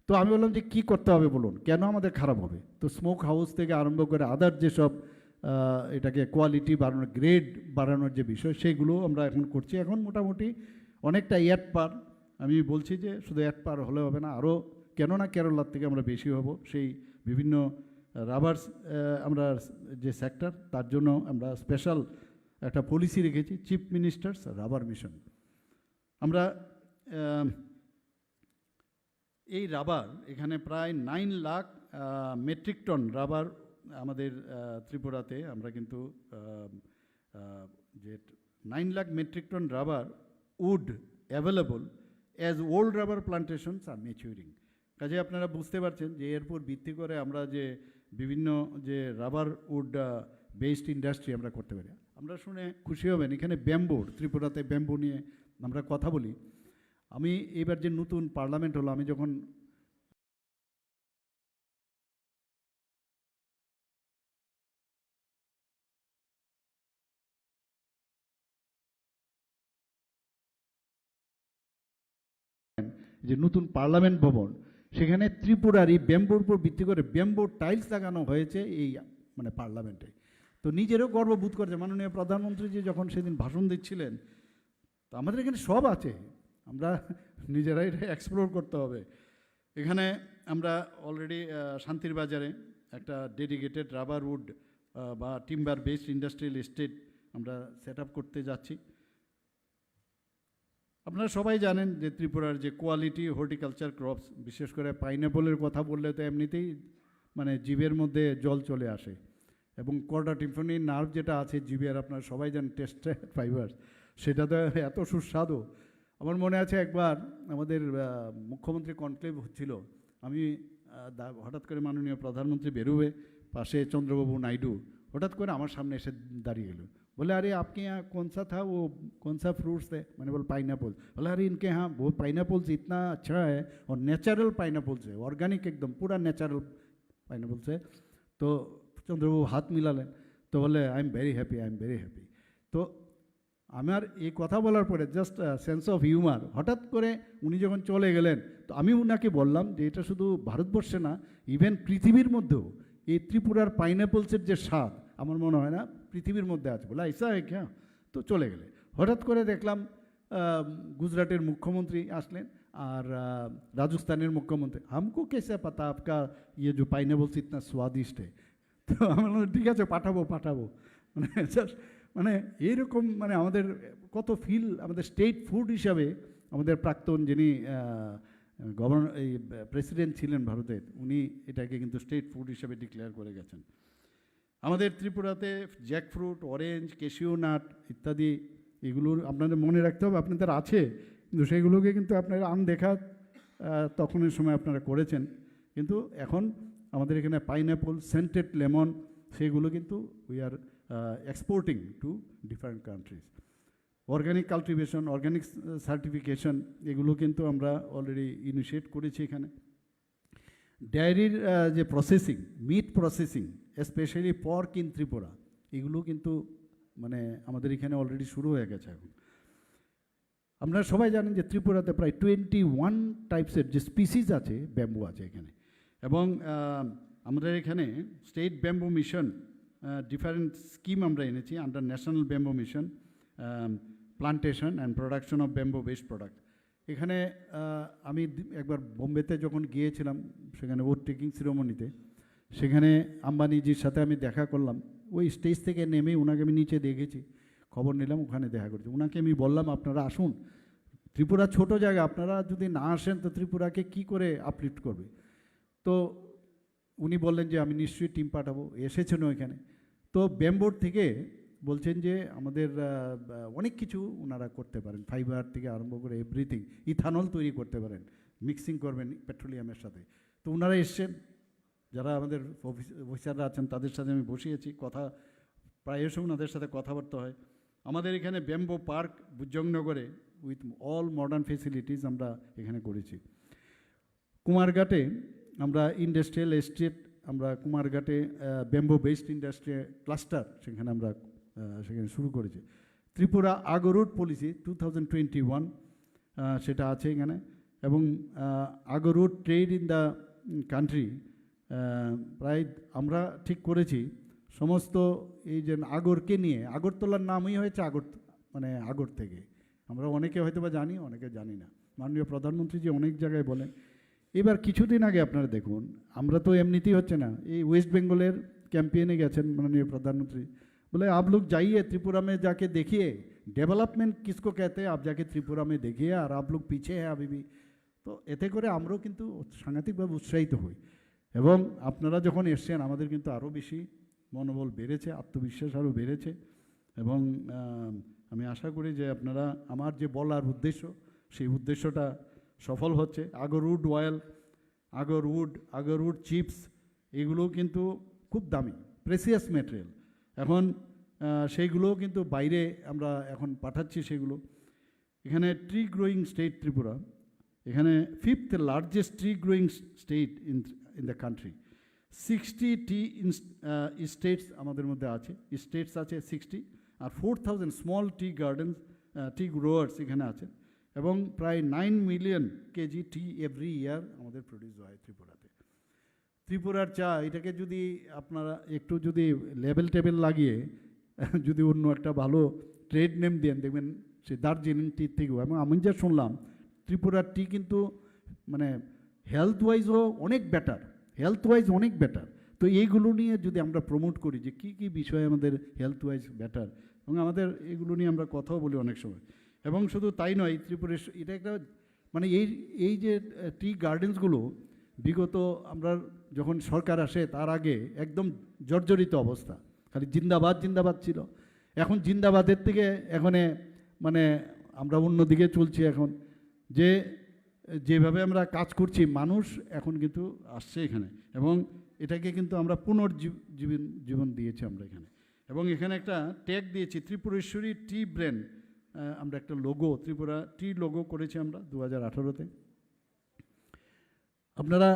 তো আমি বললাম যে কী করতে হবে বলুন, কেন আমাদের খারাপ হবে? তো স্মোক হাউস থেকে আরম্ভ করে আদার যেসব এটাকে কোয়ালিটি বাড়ানোর, গ্রেড বাড়ানোর যে বিষয়, সেগুলো আমরা এখন করছি। এখন মোটামুটি অনেকটা অ্যাড পার, আমি বলছি যে শুধু অ্যাড পার হলে হবে না, আরও কেননা কেরলার থেকে আমরা বেশি হব। সেই বিভিন্ন রাবার্স আমরা যে সেক্টর, তার জন্য আমরা স্পেশাল একটা পলিসি রেখেছি, চিফ মিনিস্টার্স রাবার মিশন। আমরা এই রাবার এখানে প্রায় 9 লাখ মেট্রিক টন রাবার আমাদের ত্রিপুরাতে আমরা কিন্তু যে 9 lakh metric tonne rubber wood available as old rubber plantations আর ম্যাচিউরিং। কাজে আপনারা বুঝতে পারছেন যে এর উপর ভিত্তি করে আমরা যে বিভিন্ন যে রাবার উড বেসড ইন্ডাস্ট্রি আমরা করতে পারি। আমরা শুনে খুশি হবেন, এখানে ব্যাম্বুর, ত্রিপুরাতে ব্যাম্বু নিয়ে আমরা কথা বলি। আমি এবার যে নতুন পার্লামেন্ট হলো, আমি যখন যে নতুন পার্লামেন্ট ভবন, সেখানে ত্রিপুরারই ব্যাম্বুর উপর ভিত্তি করে ব্যাম্বুর টাইলস লাগানো হয়েছে এই মানে পার্লামেন্টে। তো নিজেরও গর্ববোধ করছে। মাননীয় প্রধানমন্ত্রীজি যখন সেদিন ভাষণ দিচ্ছিলেন, তো আমাদের এখানে সব আছে, আমরা নিজেরাই এটা এক্সপ্লোর করতে হবে। এখানে আমরা অলরেডি শান্তির বাজারে একটা ডেডিকেটেড রাবার উড বা টিম্বার বেসড ইন্ডাস্ট্রিয়াল এস্টেট আমরা সেট আপ করতে যাচ্ছি। আপনারা সবাই জানেন যে ত্রিপুরার যে কোয়ালিটি হর্টিকালচার ক্রপস, বিশেষ করে পাইনঅ্যাপলের কথা বললে তো এমনিতেই মানে জিভের মধ্যে জল চলে আসে। এবং কর্ডা টিম্পানি নার্ভ যেটা আছে জিভের, আপনারা সবাই জানেন টেস্টেড ফাইবার, সেটা তো এত সুস্বাদু। আমার মনে আছে একবার আমাদের মুখ্যমন্ত্রী কনক্লেভ হচ্ছিল, আমি হঠাৎ করে মাননীয় প্রধানমন্ত্রী বেরোবে, পাশে চন্দ্রবাবু নাইডু হঠাৎ করে আমার সামনে এসে দাঁড়িয়ে গেল, बोले अरे आपके यहाँ कौन सा था वो, कौन सा फ्रूट्स थे? मैंने बोला पाइनएप्पल। बोला अरे इनके यहाँ वो पाइनएप्पल्स इतना अच्छा है और नेचुरल पाइनएप्पल्स है, ऑर्गेनिक एकदम पूरा नेचुरल पाइनएप्पल्स है। तो चंद्रबाबू हाथ मिला लें, तो बोले I am very happy, I am very happy. तो আমার এই কথা বলার পরে জাস্ট সেন্স অফ হিউমার, হঠাৎ করে উনি যখন চলে গেলেন, তো আমি উনাকে বললাম যে এটা শুধু ভারতবর্ষে না, ইভেন পৃথিবীর মধ্যেও এই ত্রিপুরার পাইনঅ্যাপলসের যে স্বাদ আমার মনে হয় না পৃথিবীর মধ্যে আছে। বলে ऐसा है क्या? তো চলে গেলে। হঠাৎ করে দেখলাম গুজরাটের মুখ্যমন্ত্রী আসলেন আর রাজস্থানের মুখ্যমন্ত্রী, हमको कैसे पता आपका ये जो पाइनएप्पल्स इतना स्वादिष्ट है? তো আমি বললাম ঠিক আছে, পাঠাবো পাঠাবো। মানে জাস্ট মানে এইরকম মানে আমাদের কত ফিল, আমাদের স্টেট ফুড হিসাবে আমাদের প্রাক্তন যিনি গভর্নর এই প্রেসিডেন্ট ছিলেন ভারতের, উনি এটাকে কিন্তু স্টেট ফুড হিসাবে ডিক্লেয়ার করে গেছেন। আমাদের ত্রিপুরাতে জ্যাকফ্রুট, অরেঞ্জ, ক্যাশিউ নাট ইত্যাদি, এগুলোর আপনাদের মনে রাখতে হবে, আপনাদের আছে, কিন্তু সেগুলোকে কিন্তু আপনারা আনদেখা তখনের সময় আপনারা করেছেন। কিন্তু এখন আমাদের এখানে পাইনঅ্যাপল, সেন্টেড লেমন, সেগুলো কিন্তু we are exporting to different countries. Organic cultivation, organic certification, এগুলো কিন্তু আমরা অলরেডি ইনিশিয়েট করেছি এখানে। ডেয়ারির যে processing, meat processing, specially pork in Tripura, এগুলো কিন্তু মানে আমাদের এখানে অলরেডি শুরু হয়ে গেছে এখন। আপনারা সবাই জানেন যে ত্রিপুরাতে প্রায় 21 টাইপসের যে স্পিসিস আছে ব্যাম্বু আছে এখানে। এবং আমাদের এখানে state bamboo mission different scheme আমরা এনেছি under national bamboo mission, plantation and production of bamboo based product. এখানে আমি একবার বোম্বেতে যখন গিয়েছিলাম, সেখানে ওট টেকিং সিরিমনিতে, সেখানে আম্বানিজির সাথে আমি দেখা করলাম। ওই স্টেজ থেকে নেমে ওনাকে আমি নিচে দেখেছি, খবর নিলাম, ওখানে দেখা করেছি। ওনাকে আমি বললাম আপনারা আসুন, ত্রিপুরা ছোট জায়গা, আপনারা যদি না আসেন তো ত্রিপুরাকে কি করে আপলিফ্ট করবে? তো উনি বললেন যে আমি নিশ্চয়ই টিম পাঠাবো, এসেছেন ওইখানে। তো ব্যাম্বোর থেকে বলছেন যে আমাদের অনেক কিছু ওনারা করতে পারেন, ফাইবার থেকে আরম্ভ করে এভরিথিং, ইথানল তৈরি করতে পারেন, মিক্সিং করবেন পেট্রোলিয়ামের সাথে। তো ওনারা এসছেন, যারা আমাদের অফিসাররা আছেন তাদের সাথে আমি বসিয়েছি, কথা প্রায়শই ওনাদের সাথে কথাবার্তা হয়। আমাদের এখানে ব্যাম্বো পার্ক বুজংনগরে উইথ অল মডার্ন ফেসিলিটিস আমরা এখানে করেছি। কুমারঘাটে আমরা ইন্ডাস্ট্রিয়াল এস্টেট, আমরা কুমারঘাটে ব্যাম্বো বেসড ইন্ডাস্ট্রি ক্লাস্টার সেখানে আমরা সেখানে শুরু করেছি। ত্রিপুরা আগরুট পলিসি 2021 সেটা আছে এখানে। এবং agarwood trade in the country প্রায় আমরা ঠিক করেছি সমস্ত এই যে আগরকে নিয়ে, আগরতলার নামই হয়েছে মানে আগর থেকে। আমরা অনেকে হয়তো বা জানি, অনেকে জানি না। মাননীয় প্রধানমন্ত্রী যে অনেক জায়গায় বলেন। এবার কিছুদিন আগে আপনারা দেখুন, আমরা তো এমনিতেই হচ্ছে না, এই ওয়েস্ট বেঙ্গলের ক্যাম্পেইনে গেছেন মাননীয় प्रधानमंत्री, बोले आप लोग जाइए त्रिपुरा में जाके देखिए डेवलपमेंट किसको कहते हैं, आप जाके त्रिपुरा में देखिए और आप लोग पीछे हैं अभी भी। তো এতে করে আমরাও কিন্তু সাংঘাতিকভাবে উৎসাহিত হই এবং আপনারা যখন এসছেন আমাদের কিন্তু আরও বেশি মনোবল বেড়েছে, আত্মবিশ্বাস আরও বেড়েছে এবং আমি আশা করি যে আপনারা আমার যে বলার উদ্দেশ্য সেই উদ্দেশ্যটা সফল হচ্ছে। আগরউড অয়েল, আগরউড চিপস এগুলোও কিন্তু খুব দামি, প্রেসিয়াস ম্যাটেরিয়াল। এখন সেইগুলোও কিন্তু বাইরে আমরা এখন পাঠাচ্ছি সেগুলো। এখানে ট্রি গ্রোয়িং স্টেট ত্রিপুরা, এখানে 5th largest tree growing state in the country. 60 T states আমাদের মধ্যে আছে, স্টেটস আছে 60, আর 4000 স্মল টি গার্ডেন্স, টি গ্রোয়ার্স এখানে আছে এবং প্রায় 9 মিলিয়ন কেজি টি এভরি ইয়ার আমাদের প্রডিউস হয় ত্রিপুরাতে। ত্রিপুরার চা এটাকে যদি আপনারা একটু যদি লেবেল টেবেল লাগিয়ে যদি অন্য একটা ভালো ট্রেড নেম দেন, দেখবেন সে দার্জিলিং টি থেকেও। এবং আমি যা শুনলাম ত্রিপুরার টি কিন্তু মানে হেলথ ওয়াইজও অনেক বেটার, তো এইগুলো নিয়ে যদি আমরা প্রমোট করি যে কী কী বিষয়ে আমাদের হেলথ ওয়াইজ বেটার, এবং আমাদের এগুলো নিয়ে আমরা কথাও বলি অনেক সময়। এবং শুধু তাই নয়, ত্রিপুরের এটা একটা মানে এই যে টি গার্ডেন্সগুলো বিগত আমরা যখন সরকার আসে তার আগে একদম জর্জরিত অবস্থা, খালি জিন্দাবাদ ছিল। এখন জিন্দাবাদের থেকে এখানে মানে আমরা অন্যদিকে চলছি এখন, যেভাবে আমরা কাজ করছি মানুষ এখন কিন্তু আসছে এখানে এবং এটাকে কিন্তু আমরা পুনর্জীবন দিয়েছি আমরা এখানে। এবং এখানে একটা ট্যাগ দিয়েছি ত্রিপুরেশ্বরী টি ব্র্যান্ড, আমরা একটা লোগো, ত্রিপুরা টি লোগো করেছি আমরা 2018-তে। আপনারা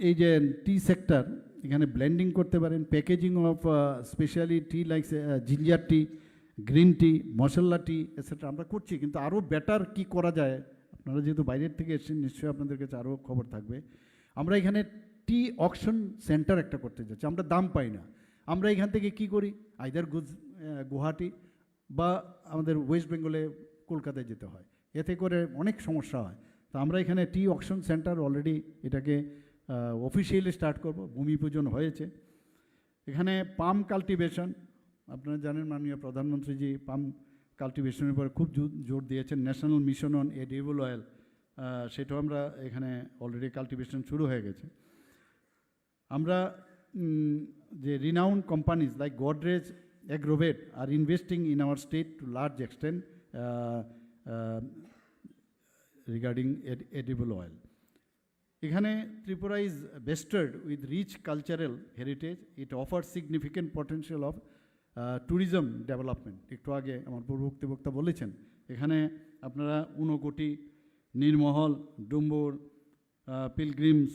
এই যে টি সেক্টর এখানে ব্লেন্ডিং করতে পারেন, packaging of specially T like ginger tea, green tea, masala T etcetera আমরা করছি, কিন্তু আরও বেটার কি করা যায়। আপনারা যেহেতু বাইরের থেকে এসেছেন নিশ্চয়ই আপনাদের কাছে আরও খবর থাকবে। আমরা এখানে টি অকশন সেন্টার একটা করতে যাচ্ছি, আমরা দাম পাই না। আমরা এখান থেকে কি করি, আইদার গুয়াহাটি বা আমাদের ওয়েস্ট বেঙ্গলে কলকাতায় যেতে হয়, এতে করে অনেক সমস্যা হয়। তো আমরা এখানে টি অকশন সেন্টার অলরেডি এটাকে অফিসিয়ালি স্টার্ট করব, ভূমি পূজন হয়েছে। এখানে পাম কাল্টিভেশন, আপনারা জানেন মাননীয় প্রধানমন্ত্রীজি পাম কাল্টিভেশনের উপরে খুব জোর দিয়েছেন, national mission on edible oil, সেটাও আমরা এখানে অলরেডি কাল্টিভেশন শুরু হয়ে গেছে। আমরা যে renowned companies like Godrej, Agrovet are investing in our state to large extent regarding edible oil. এখানে Tripura is bestowed with rich cultural heritage, it offer significant potential of tourism development. একটু আগে আমার পূর্ববর্তী বক্তা বলেছেন, এখানে আপনারা Unakoti, Neermahal, Dumbur, pilgrims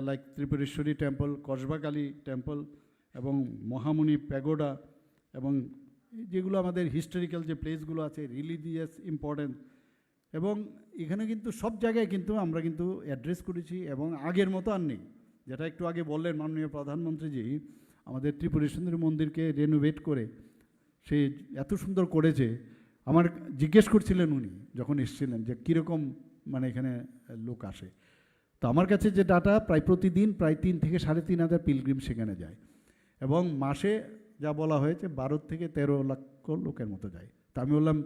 like Tripureshwari temple, Kasbakali temple এবং মহামুনি প্যাগোডা এবং যেগুলো আমাদের হিস্টোরিক্যাল যে প্লেসগুলো আছে, রিলিজিয়াস ইম্পর্টেন্স, এবং এখানে কিন্তু সব জায়গায় কিন্তু আমরা কিন্তু অ্যাড্রেস করেছি এবং আগের মতো আর নেই। যেটা একটু আগে বললেন মাননীয় প্রধানমন্ত্রীজি, আমাদের ত্রিপুরেশ্বরী মন্দিরকে রেনোভেট করে সে এত সুন্দর করেছে। আমার জিজ্ঞেস করছিলেন উনি যখন এসেছিলেন যে কীরকম মানে এখানে লোক আসে, তো আমার কাছে যে ডাটা প্রায় প্রতিদিন প্রায় 3 থেকে 3,500 পিলগ্রিম সেখানে যায় এবং মাসে যা বলা হয়েছে 12 থেকে 13 লক্ষ লোকের মতো যায়। তা আমি বললাম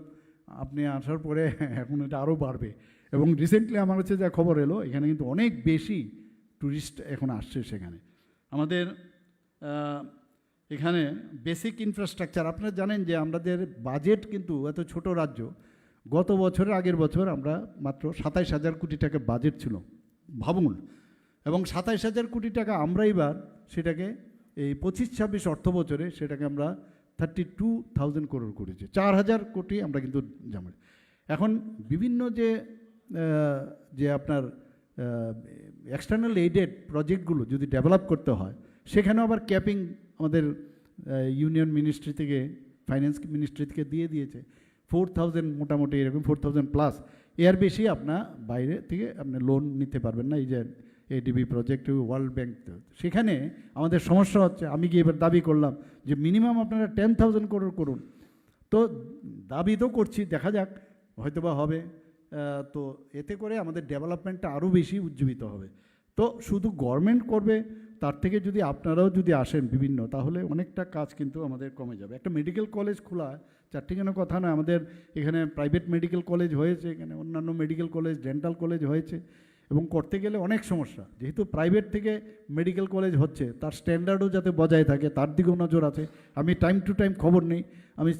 আপনি আসার পরে এখন এটা আরও বাড়বে এবং রিসেন্টলি আমার হচ্ছে যা খবর এলো এখানে কিন্তু অনেক বেশি ট্যুরিস্ট এখন আসছে সেখানে। আমাদের এখানে বেসিক ইনফ্রাস্ট্রাকচার, আপনারা জানেন যে আমাদের বাজেট কিন্তু এত ছোট রাজ্য, গত বছরের আগের বছর আমরা মাত্র 27,000 কোটি টাকা বাজেট ছিল, ভাবুন। এবং 27,000 কোটি টাকা আমরা এবার সেটাকে এই 25-26 অর্থ বছরে সেটাকে আমরা 32,000 করোড় করেছি, 4,000 কোটি আমরা কিন্তু জমা। এখন বিভিন্ন যে আপনার এক্সটার্নাল এইডেড প্রজেক্টগুলো যদি ডেভেলপ করতে হয় সেখানেও আবার ক্যাপিং আমাদের ইউনিয়ন মিনিস্ট্রি থেকে, ফাইন্যান্স মিনিস্ট্রি থেকে দিয়ে দিয়েছে 4,000, মোটামুটি এরকম 4,000+। এর বেশি আপনার বাইরে থেকে আপনি লোন নিতে পারবেন না। এই যে এডিবি প্রজেক্ট, ওয়ার্ল্ড ব্যাংক, সেখানে আমাদের সমস্যা হচ্ছে। আমি কি এবার দাবি করলাম যে মিনিমাম আপনারা 10,000 করোড় করুন, তো দাবি তো করছি, দেখা যাক হয়তো বা হবে। তো এতে করে আমাদের ডেভেলপমেন্টটা আরও বেশি উজ্জীবিত হবে। তো শুধু গভর্নমেন্ট করবে তার থেকে যদি আপনারাও যদি আসেন বিভিন্ন, তাহলে অনেকটা কাজ কিন্তু আমাদের কমে যাবে। একটা মেডিকেল কলেজ খোলা, চারটিখানা কথা নয়, আমাদের এখানে প্রাইভেট মেডিকেল কলেজ হয়েছে, এখানে অন্যান্য মেডিকেল কলেজ, ডেন্টাল কলেজ হয়েছে, এবং করতে গেলে অনেক সমস্যা। যেহেতু প্রাইভেট থেকে মেডিকেল কলেজ হচ্ছে, তার স্ট্যান্ডার্ডও যাতে বজায় থাকে তার দিকেও নজর আছে। আমি টাইম টু টাইম খবর নেই, আমি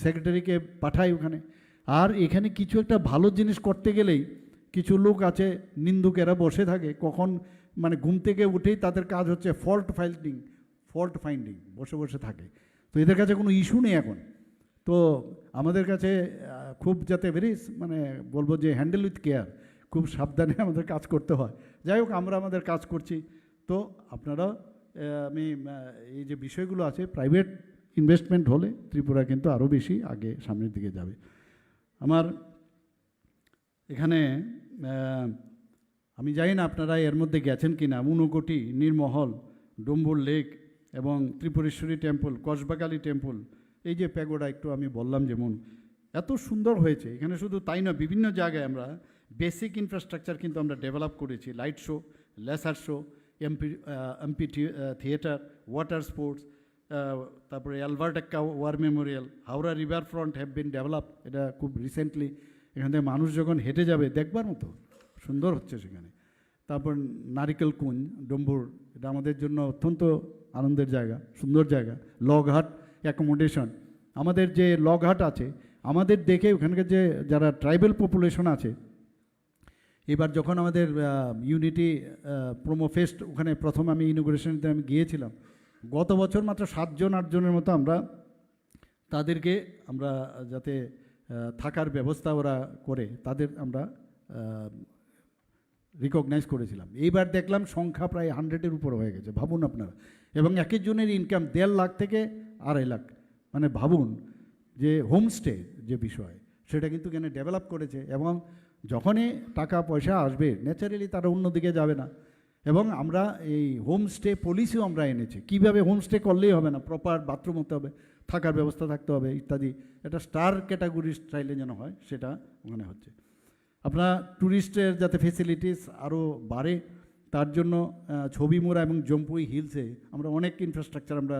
সেক্রেটারিকে পাঠাই ওখানে। আর এখানে কিছু একটা ভালো জিনিস করতে গেলেই কিছু লোক আছে নিন্দুকেরা বসে থাকে, কখন মানে ঘুম থেকে উঠেই তাদের কাজ হচ্ছে ফল্ট ফাইন্ডিং, বসে বসে থাকে। তো এদের কাছে কোনো ইস্যু নেই এখন। তো আমাদের কাছে খুব যাতে ভেরি মানে বলবো যে হ্যান্ডেল উইথ কেয়ার, খুব সাবধানে আমাদের কাজ করতে হয়। যাই হোক, আমরা আমাদের কাজ করছি। তো আপনারা আমি এই যে বিষয়গুলো আছে, প্রাইভেট ইনভেস্টমেন্ট হলে ত্রিপুরা কিন্তু আরও বেশি আগে সামনের দিকে যাবে। আমার এখানে আমি জানি না আপনারা এর মধ্যে গেছেন কি না, ঊনকোটি, নীরমহল, ডম্বুর লেক এবং ত্রিপুরেশ্বরী টেম্পল, কসবাকালী টেম্পল, এই যে প্যাগোডা একটু আমি বললাম যেমন এত সুন্দর হয়েছে। এখানে শুধু তাই না, বিভিন্ন জায়গায় আমরা বেসিক ইনফ্রাস্ট্রাকচার কিন্তু আমরা ডেভেলপ করেছি। Light show, laser show, MP theatre, water sports, তারপরে Albert Ekka war memorial, Howrah river front have been develop. এটা খুব রিসেন্টলি, এখান থেকে মানুষ যখন হেঁটে যাবে দেখবার মতো সুন্দর হচ্ছে সেখানে। তারপর নারিকেল কুঞ্জ, ডম্বুর, এটা আমাদের জন্য অত্যন্ত আনন্দের জায়গা, সুন্দর জায়গা। লগহাট অ্যাকোমোডেশন, আমাদের যে লগহাট আছে, আমাদের দেখে ওখানকার যে যারা ট্রাইবাল পপুলেশন আছে, এবার যখন আমাদের ইউনিটি প্রোমো ফেস্ট, ওখানে প্রথম আমি ইনোগ্রেশনতে আমি গিয়েছিলাম, গত বছর মাত্র 7-8 জনের মতো আমরা তাদেরকে আমরা যাতে থাকার ব্যবস্থা ওরা করে তাদের আমরা রিকগনাইজ করেছিলাম। এইবার দেখলাম সংখ্যা প্রায় 100-এর উপর হয়ে গেছে, ভাবুন আপনারা। এবং এক একজনের ইনকাম 1.5 লাখ থেকে 2.5 লাখ। মানে ভাবুন যে হোমস্টে যে বিষয়, সেটা কিন্তু এখানে ডেভেলপ করেছে। এবং যখনই টাকা পয়সা আসবে ন্যাচারালি তারা অন্যদিকে যাবে না। এবং আমরা এই হোমস্টে পলিসিও আমরা এনেছি। কীভাবে হোমস্টে করলেই হবে না, প্রপার বাথরুম হতে হবে, থাকার ব্যবস্থা থাকতে হবে ইত্যাদি। এটা স্টার ক্যাটাগরি স্টাইলে যেন হয়, সেটা ওখানে হচ্ছে। আপনার ট্যুরিস্টের যাতে ফেসিলিটিস আরও বাড়ে, তার জন্য ছবিমুড়া এবং জম্পুই হিলসে আমরা অনেক ইনফ্রাস্ট্রাকচার আমরা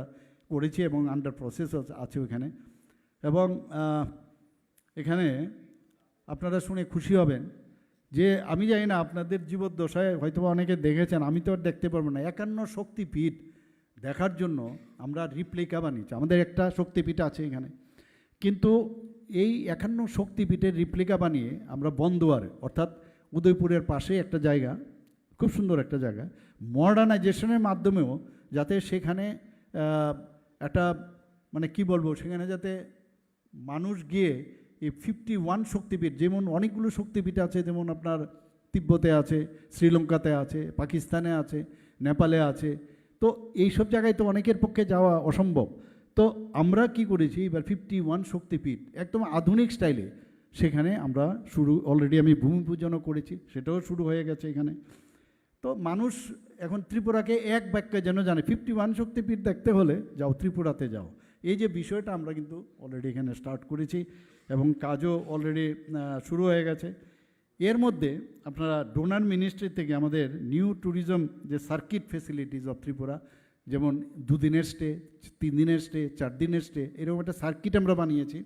করেছি এবং আন্ডার প্রসেস আছে ওইখানে। এবং এখানে আপনারা শুনে খুশি হবেন যে আমি জানি না আপনাদের জীবদ্দশায় হয়তো অনেকে দেখেছেন, আমি তো আর দেখতে পারবো না। 51 শক্তিপীঠ দেখার জন্য আমরা রিপ্লিকা বানিয়েছি। আমাদের একটা শক্তিপীঠ আছে এখানে, কিন্তু এই 51 শক্তিপীঠের রিপ্লিকা বানিয়ে আমরা বন্দোয়ারে, অর্থাৎ উদয়পুরের পাশে একটা জায়গা, খুব সুন্দর একটা জায়গা, মডার্নাইজেশনের মাধ্যমেও যাতে সেখানে একটা মানে কি বলবো, সেখানে যাতে মানুষ গিয়ে এই 51 শক্তিপীঠ, যেমন অনেকগুলো শক্তিপীঠ আছে, যেমন আপনার তিব্বতে আছে, শ্রীলঙ্কাতে আছে, পাকিস্তানে আছে, নেপালে আছে। তো এইসব জায়গায় তো অনেকের পক্ষে যাওয়া অসম্ভব। তো আমরা কি করেছি, এবার 51 শক্তিপীঠ একদম আধুনিক স্টাইলে সেখানে আমরা অলরেডি আমি ভূমি পূজনও করেছি, সেটাও শুরু হয়ে গেছে এখানে। তো মানুষ এখন ত্রিপুরাকে এক বাক্যে যেন জানে, 51 শক্তিপীঠ দেখতে হলে যাও, ত্রিপুরাতে যাও। এই যে বিষয়টা আমরা কিন্তু অলরেডি এখানে স্টার্ট করেছি এবং কাজও অলরেডি শুরু হয়ে গেছে। এর মধ্যে আপনারা ডোনার মিনিস্ট্রি থেকে আমাদের নিউ ট্যুরিজম যে সার্কিট ফেসিলিটিস অফ ত্রিপুরা, যেমন 2 দিনের স্টে, 3 দিনের স্টে, 4 দিনের স্টে, এরকম একটা সার্কিট আমরা বানিয়েছি।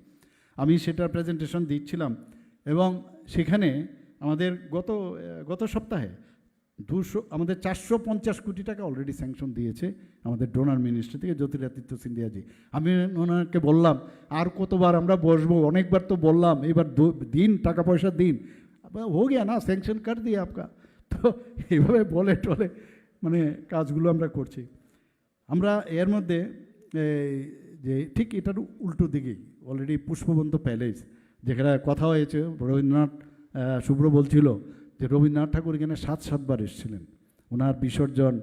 আমি সেটার প্রেজেন্টেশন দিচ্ছিলাম এবং সেখানে আমাদের গত সপ্তাহে আমাদের 450 কোটি টাকা অলরেডি স্যাংশন দিয়েছে আমাদের ডোনার মিনিস্ট্রি থেকে, জ্যোতিরাদিত্য সিন্ধিয়াজি। আমি ওনাকে বললাম আর কতবার আমরা বসবো, অনেকবার তো বললাম, এবার দিন, টাকা পয়সা দিন। হো গিয়া না, স্যাংশন কর দিয়ে আপকা। তো এইভাবে বলে টলে মানে কাজগুলো আমরা করছি। আমরা এর মধ্যে যে ঠিক এটার উল্টো দিকেই অলরেডি পুষ্পবন্ত প্যালেস, যেখানে কথা হয়েছে, রবীন্দ্রনাথ শুভ্র বলছিল যে রবীন্দ্রনাথ ঠাকুর এখানে 7-7বার এসেছিলেন। ওনার বিসর্জন,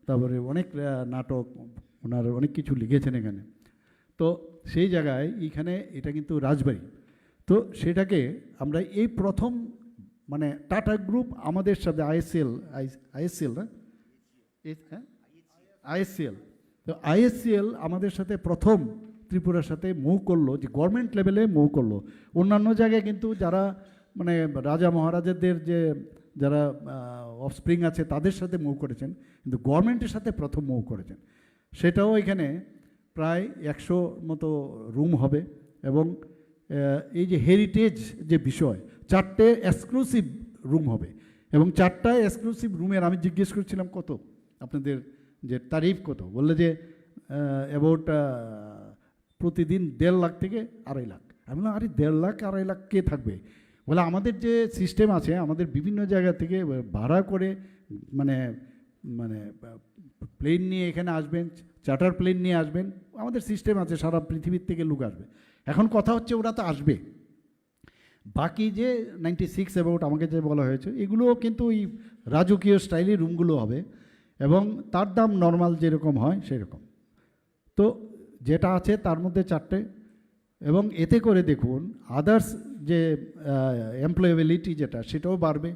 তারপরে অনেক নাটক, ওনার অনেক কিছু লিখেছেন এখানে। তো সেই জায়গায় এইখানে এটা কিন্তু রাজবাড়ি। তো সেটাকে আমরা এই প্রথম মানে টাটা গ্রুপ আমাদের সাথে আইএসসিএল না আইএসসিএল, তো আইএসসিএল আমাদের সাথে প্রথম ত্রিপুরার সাথে মুভ করলো, যে গভর্নমেন্ট লেভেলে মুভ করলো। অন্যান্য জায়গায় কিন্তু যারা মানে রাজা মহারাজাদের যে যারা অফস্প্রিং আছে তাদের সাথে মুভ করেছেন, কিন্তু গভর্নমেন্টের সাথে প্রথম মুভ করেছেন। সেটাও এখানে প্রায় 100 মতো রুম হবে, এবং এই যে হেরিটেজ যে বিষয় 4টে এক্সক্লুসিভ রুম হবে, এবং 4টা এক্সক্লুসিভ রুমের আমি জিজ্ঞেস করছিলাম কত আপনাদের যে তারিফ কত, বললে যে অ্যাবাউট প্রতিদিন 1.5 লাখ থেকে 2.5 লাখ। আমি বললাম আরে 1.5 লাখ 2.5 লাখ কে থাকবে? বলে আমাদের যে সিস্টেম আছে, আমাদের বিভিন্ন জায়গা থেকে ভাড়া করে মানে মানে প্লেন নিয়ে এখানে আসবেন, চার্টার প্লেন নিয়ে আসবেন, আমাদের সিস্টেম আছে, সারা পৃথিবীর থেকে লোক আসবে। এখন কথা হচ্ছে ওরা তো আসবে, বাকি যে 96 অ্যাবাউট আমাকে যে বলা হয়েছে এগুলোও কিন্তু ওই রাজকীয় স্টাইলে রুমগুলো হবে, এবং তার দাম নর্মাল যেরকম হয় সেরকম। তো যেটা আছে তার মধ্যে 4টে, এবং এতে করে দেখুন আদার্স যে এমপ্লয়েবিলিটি যেটা সেটাও বাড়বে,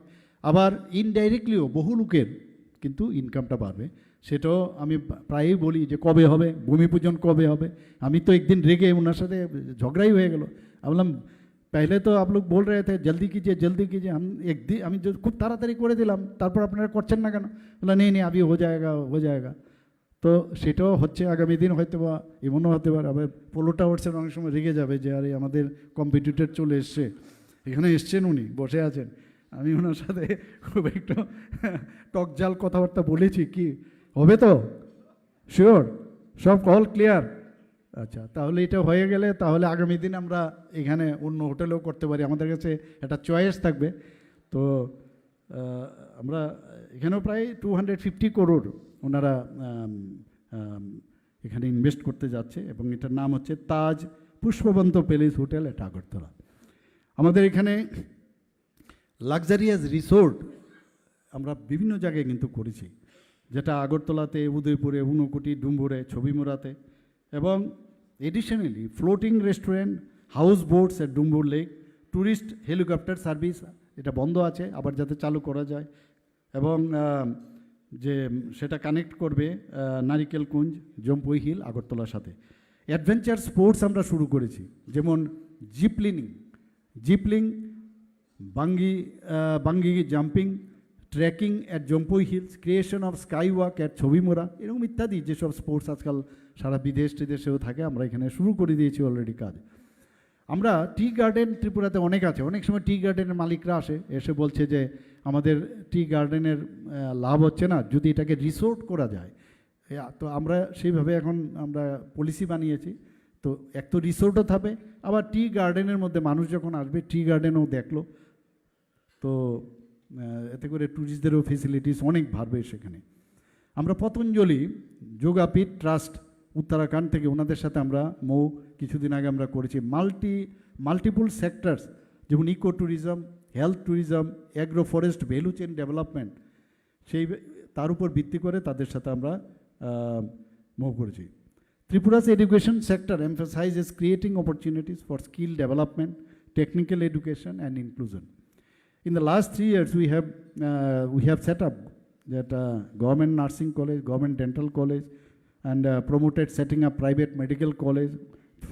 আবার ইনডাইরেক্টলিও বহু লোকের কিন্তু ইনকামটা বাড়বে। সেটাও আমি প্রায়ই বলি যে কবে হবে ভূমি পূজন, কবে হবে। আমি তো একদিন রেগে ওনার সাথে ঝগড়াই হয়ে গেল। আমি বললাম पहले तो आप लोग बोल रहे थे जल्दी कीजिए, हम एक दिन আমি খুব তাড়াতাড়ি করে দিলাম, তারপর আপনারা করছেন না কেন? বললাম নেই अभी हो जाएगा। তো সেটাও হচ্ছে, আগামী দিন হয়তো বা এমনও হতে পারে আবার পোলো টাওয়ার্সের অনেক সময় রেগে যাবে যে আরে আমাদের কম্পিটিটর চলে এসছে, এখানে এসছেন উনি বসে আছেন। আমি ওনার সাথে খুব একটু টকজাল কথাবার্তা বলেছি, কি হবে তো শিওর সব কল ক্লিয়ার? আচ্ছা, তাহলে এটা হয়ে গেলে তাহলে আগামী দিন আমরা এখানে অন্য হোটেলেও করতে পারি, আমাদের কাছে একটা চয়েস থাকবে। তো আমরা এখানেও প্রায় 250 করোড় ওনারা এখানে ইনভেস্ট করতে যাচ্ছে, এবং এটার নাম হচ্ছে তাজ পুষ্পবন্ত প্যালেস হোটেল, এটা আগরতলা। আমাদের এখানে লাক্সারিয়াস রিসোর্ট আমরা বিভিন্ন জায়গায় কিন্তু করেছি, যেটা আগরতলাতে, উদয়পুরে, ঊনকোটি, ডুম্বুরে, ছবিমুড়াতে, এবং additionally floating restaurant, house boats at Dumbur lake, tourist helicopter service এটা বন্ধ আছে, আবার যাতে চালু করা যায়, এবং যে সেটা কানেক্ট করবে নারিকেল কুঞ্জ, জম্পুই হিল, আগরতলার সাথে। অ্যাডভেঞ্চার স্পোর্টস আমরা শুরু করেছি, যেমন ziplining, bungee jumping, trekking at Jampui hills, creation of sky walk at Chhabimura, এরকম ইত্যাদি যেসব স্পোর্টস আজকাল সারা বিদেশেও থাকে, আমরা এখানে শুরু করে দিয়েছি অলরেডি কাজ। আমরা টি গার্ডেন ত্রিপুরাতে অনেক আছে, অনেক সময় টি গার্ডেনের মালিকরা এসে বলছে যে আমাদের টি গার্ডেনের লাভ হচ্ছে না, যদি এটাকে রিসোর্ট করা যায়। তো আমরা সেইভাবে এখন আমরা পলিসি বানিয়েছি। তো এক তো রিসোর্টও থাকবে, আবার টি গার্ডেনের মধ্যে মানুষ যখন আসবে টি গার্ডেনও দেখলো, তো এতে করে ট্যুরিস্টদেরও ফেসিলিটিস অনেক বাড়বে সেখানে। আমরা পতঞ্জলি যোগাপীঠ ট্রাস্ট উত্তরাখণ্ড থেকে ওনাদের সাথে আমরা কিছুদিন আগে আমরা করেছি মাল্টিপল সেক্টরস, যেমন eco tourism, health tourism, agro forest value chain development, তার উপর ভিত্তি করে তাদের সাথে আমরা মুভ করেছি। ত্রিপুরা's education sector emphasizes creating opportunities for skill development, technical education and inclusion. In the last 3 years we have set up that government nursing college, government dental college, and promoted setting up private medical college,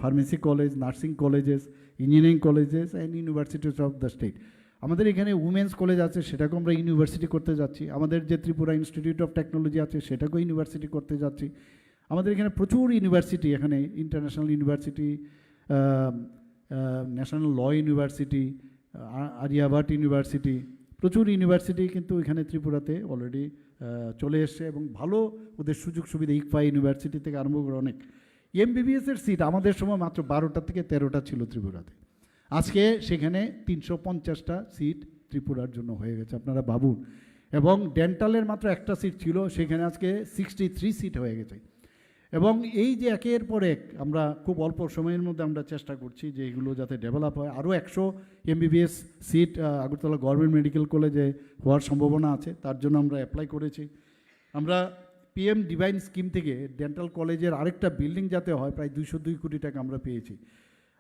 pharmacy college, nursing colleges, engineering colleges and universities of the state. আমাদের এখানে women's college আছে, সেটাকে আমরা university করতে যাচ্ছি। আমাদের যে Tripura institute of technology আছে সেটাকেও ইউনিভার্সিটি করতে যাচ্ছি। আমাদের এখানে প্রচুর ইউনিভার্সিটি, এখানে ইন্টারন্যাশনাল ইউনিভার্সিটি, ন্যাশনাল ল ইউনিভার্সিটি, আরিয়াভাট ইউনিভার্সিটি, প্রচুর ইউনিভার্সিটি কিন্তু এখানে ত্রিপুরাতে অলরেডি চলে এসছে, এবং ভালো ওদের সুযোগ সুবিধা, ইকফা ইউনিভার্সিটি থেকে আরম্ভ করে অনেক। এমবিবিএসের সিট আমাদের সময় মাত্র 12টা থেকে 13টা ছিল ত্রিপুরাতে, আজকে সেখানে 350টা সিট ত্রিপুরার জন্য হয়ে গেছে, আপনারা ভাবুন। এবং ডেন্টালের মাত্র একটা সিট ছিল, সেখানে আজকে 63 সিট হয়ে গেছে। এবং এই যে একের পর এক আমরা খুব অল্প সময়ের মধ্যে আমরা চেষ্টা করছি যে এগুলো যাতে ডেভেলপ হয়। আরও 100 MBBS seat Agartala government medical কলেজে হওয়ার সম্ভাবনা আছে, তার জন্য আমরা অ্যাপ্লাই করেছি। আমরা পিএম ডিভাইন স্কিম থেকে ডেন্টাল কলেজের আরেকটা বিল্ডিং যাতে হয়, প্রায় 202 কোটি টাকা আমরা পেয়েছি।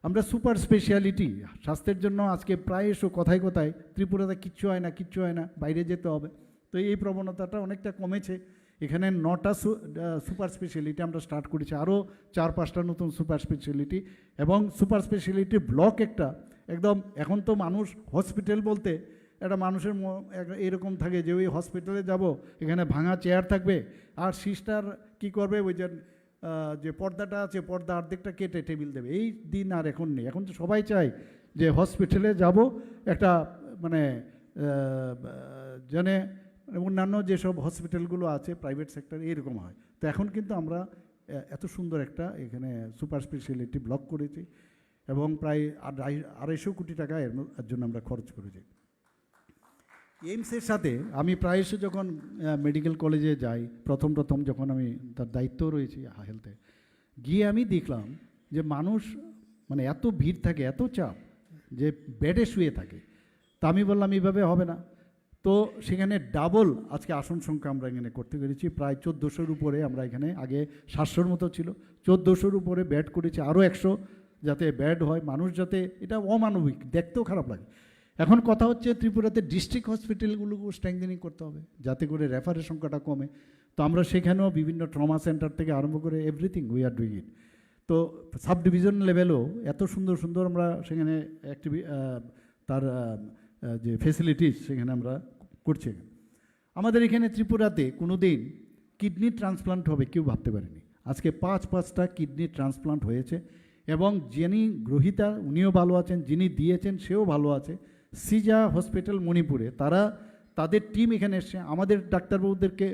আমরা সুপার স্পেশালিটি স্বাস্থ্যের জন্য আজকে প্রায় কথায় কথায় ত্রিপুরাতে কিচ্ছু হয় না, কিচ্ছু হয় না, বাইরে যেতে হবে। তো এই প্রবণতাটা অনেকটা কমেছে। এখানে 9টা সুপার স্পেশালিটি আমরা স্টার্ট করেছি, আরও 4-5টা নতুন সুপার স্পেশালিটি এবং সুপার স্পেশালিটি ব্লক একটা একদম। এখন তো মানুষ হসপিটাল বলতে একটা মানুষের এরকম থাকে যে ওই হসপিটালে যাব, এখানে ভাঙা চেয়ার থাকবে আর সিস্টার কি করবে, ওই যে পর্দাটা আছে পর্দা অর্ধেকটা কেটে টেবিল দেবে। এই দিন আর এখন নেই। এখন তো সবাই চায় যে হসপিটালে যাব একটা মানে জানে অন্যান্য যেসব হসপিটালগুলো আছে প্রাইভেট সেক্টর এরকম হয়। তো এখন কিন্তু আমরা এত সুন্দর একটা এখানে সুপার স্পেশালিটি ব্লক করেছি এবং প্রায় 250 কোটি টাকা এর জন্য আমরা খরচ করেছি। এইমসের সাথে আমি প্রায়শই যখন মেডিকেল কলেজে যাই, প্রথম যখন আমি তার দায়িত্ব রয়েছি হেলথে, গিয়ে আমি দেখলাম যে মানুষ মানে এত ভিড় থাকে, এত চাপ যে বেডে শুয়ে থাকে। তা আমি বললাম এইভাবে হবে না। তো সেখানে ডাবল আজকে আসন সংখ্যা আমরা এখানে করতে পেরেছি, প্রায় 1400-র উপরে। আমরা এখানে আগে 700-র মতো ছিল, 1400-র উপরে বেড করেছি, আরও 100 যাতে বেড হয়, মানুষ যাতে, এটা অমানবিক, দেখতেও খারাপ লাগে। এখন কথা হচ্ছে ত্রিপুরাতে ডিস্ট্রিক্ট হসপিটালগুলোকেও স্ট্রেংথেনিং করতে হবে যাতে করে রেফারের সংখ্যাটা কমে। তো আমরা সেখানেও বিভিন্ন ট্রমা সেন্টার থেকে আরম্ভ করে everything we are doing it. তো সাব ডিভিশন লেভেলেও এত সুন্দর সুন্দর আমরা সেখানে তার যে ফেসিলিটিস সেখানে আমরা করছি। আমাদের এখানে ত্রিপুরাতে কোনো দিন কিডনি ট্রান্সপ্লান্ট হবে কেউ ভাবতে পারেনি। আজকে 5-5টা কিডনি ট্রান্সপ্লান্ট হয়েছে এবং যিনি গ্রহীতা উনিও ভালো আছেন, যিনি দিয়েছেন সেও ভালো আছে। সিজা হসপিটাল মণিপুরে তাদের টিম এখানে এসছে, আমাদের ডাক্তারবাবুদেরকে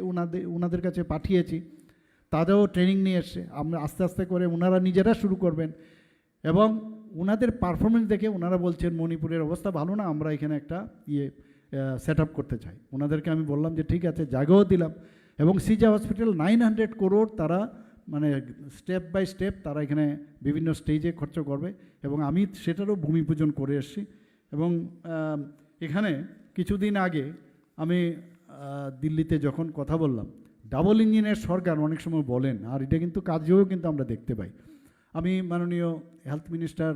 ওনাদের কাছে পাঠিয়েছি, তাদেরও ট্রেনিং নিয়ে এসছে। আমরা আস্তে আস্তে করে ওনারা নিজেরা শুরু করবেন এবং ওনাদের পারফরমেন্স দেখে ওনারা বলছেন মণিপুরের অবস্থা ভালো না, আমরা এখানে একটা সেট আপ করতে চাই। ওনাদেরকে আমি বললাম যে ঠিক আছে, জায়গাও দিলাম এবং সিজা হসপিটাল 900 করোড় তারা মানে স্টেপ বাই স্টেপ তারা এখানে বিভিন্ন স্টেজে খরচ করবে এবং আমি সেটারও ভূমি পূজন করে এসেছি। এবং এখানে কিছুদিন আগে আমি দিল্লিতে যখন কথা বললাম, ডাবল ইঞ্জিনের সরকার অনেক সময় বলেন, আর এটা কিন্তু কাজেও কিন্তু আমরা দেখতে পাই। আমি মাননীয় হেলথ মিনিস্টার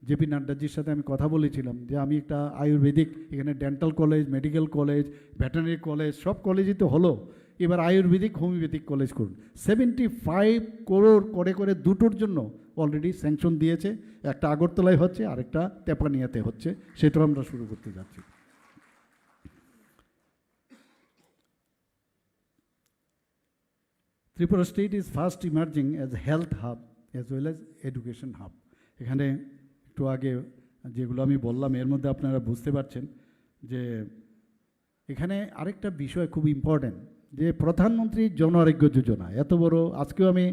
জেপি নাড্ডাজির সাথে আমি কথা বলেছিলাম যে আমি একটা আয়ুর্বেদিক এখানে dental college, medical college, veterinary college সব কলেজই তো হলো, এবার আয়ুর্বেদিক হোমিওপ্যাথিক কলেজ করুন। 75 করোড় করে দুটোর জন্য অলরেডি স্যাংশন দিয়েছে। একটা আগরতলায় হচ্ছে, আরেকটা তেপানিয়াতে হচ্ছে, সেটাও আমরা শুরু করতে যাচ্ছি। Tripura state is first emerging as health hub as well as education hub. এখানে একটু আগে যেগুলো আমি বললাম এর মধ্যে আপনারা বুঝতে পারছেন যে এখানে আরেকটা বিষয় খুব ইম্পর্ট্যান্ট, যে প্রধানমন্ত্রী জন আরোগ্য যোজনা এত বড়। আজকেও আমি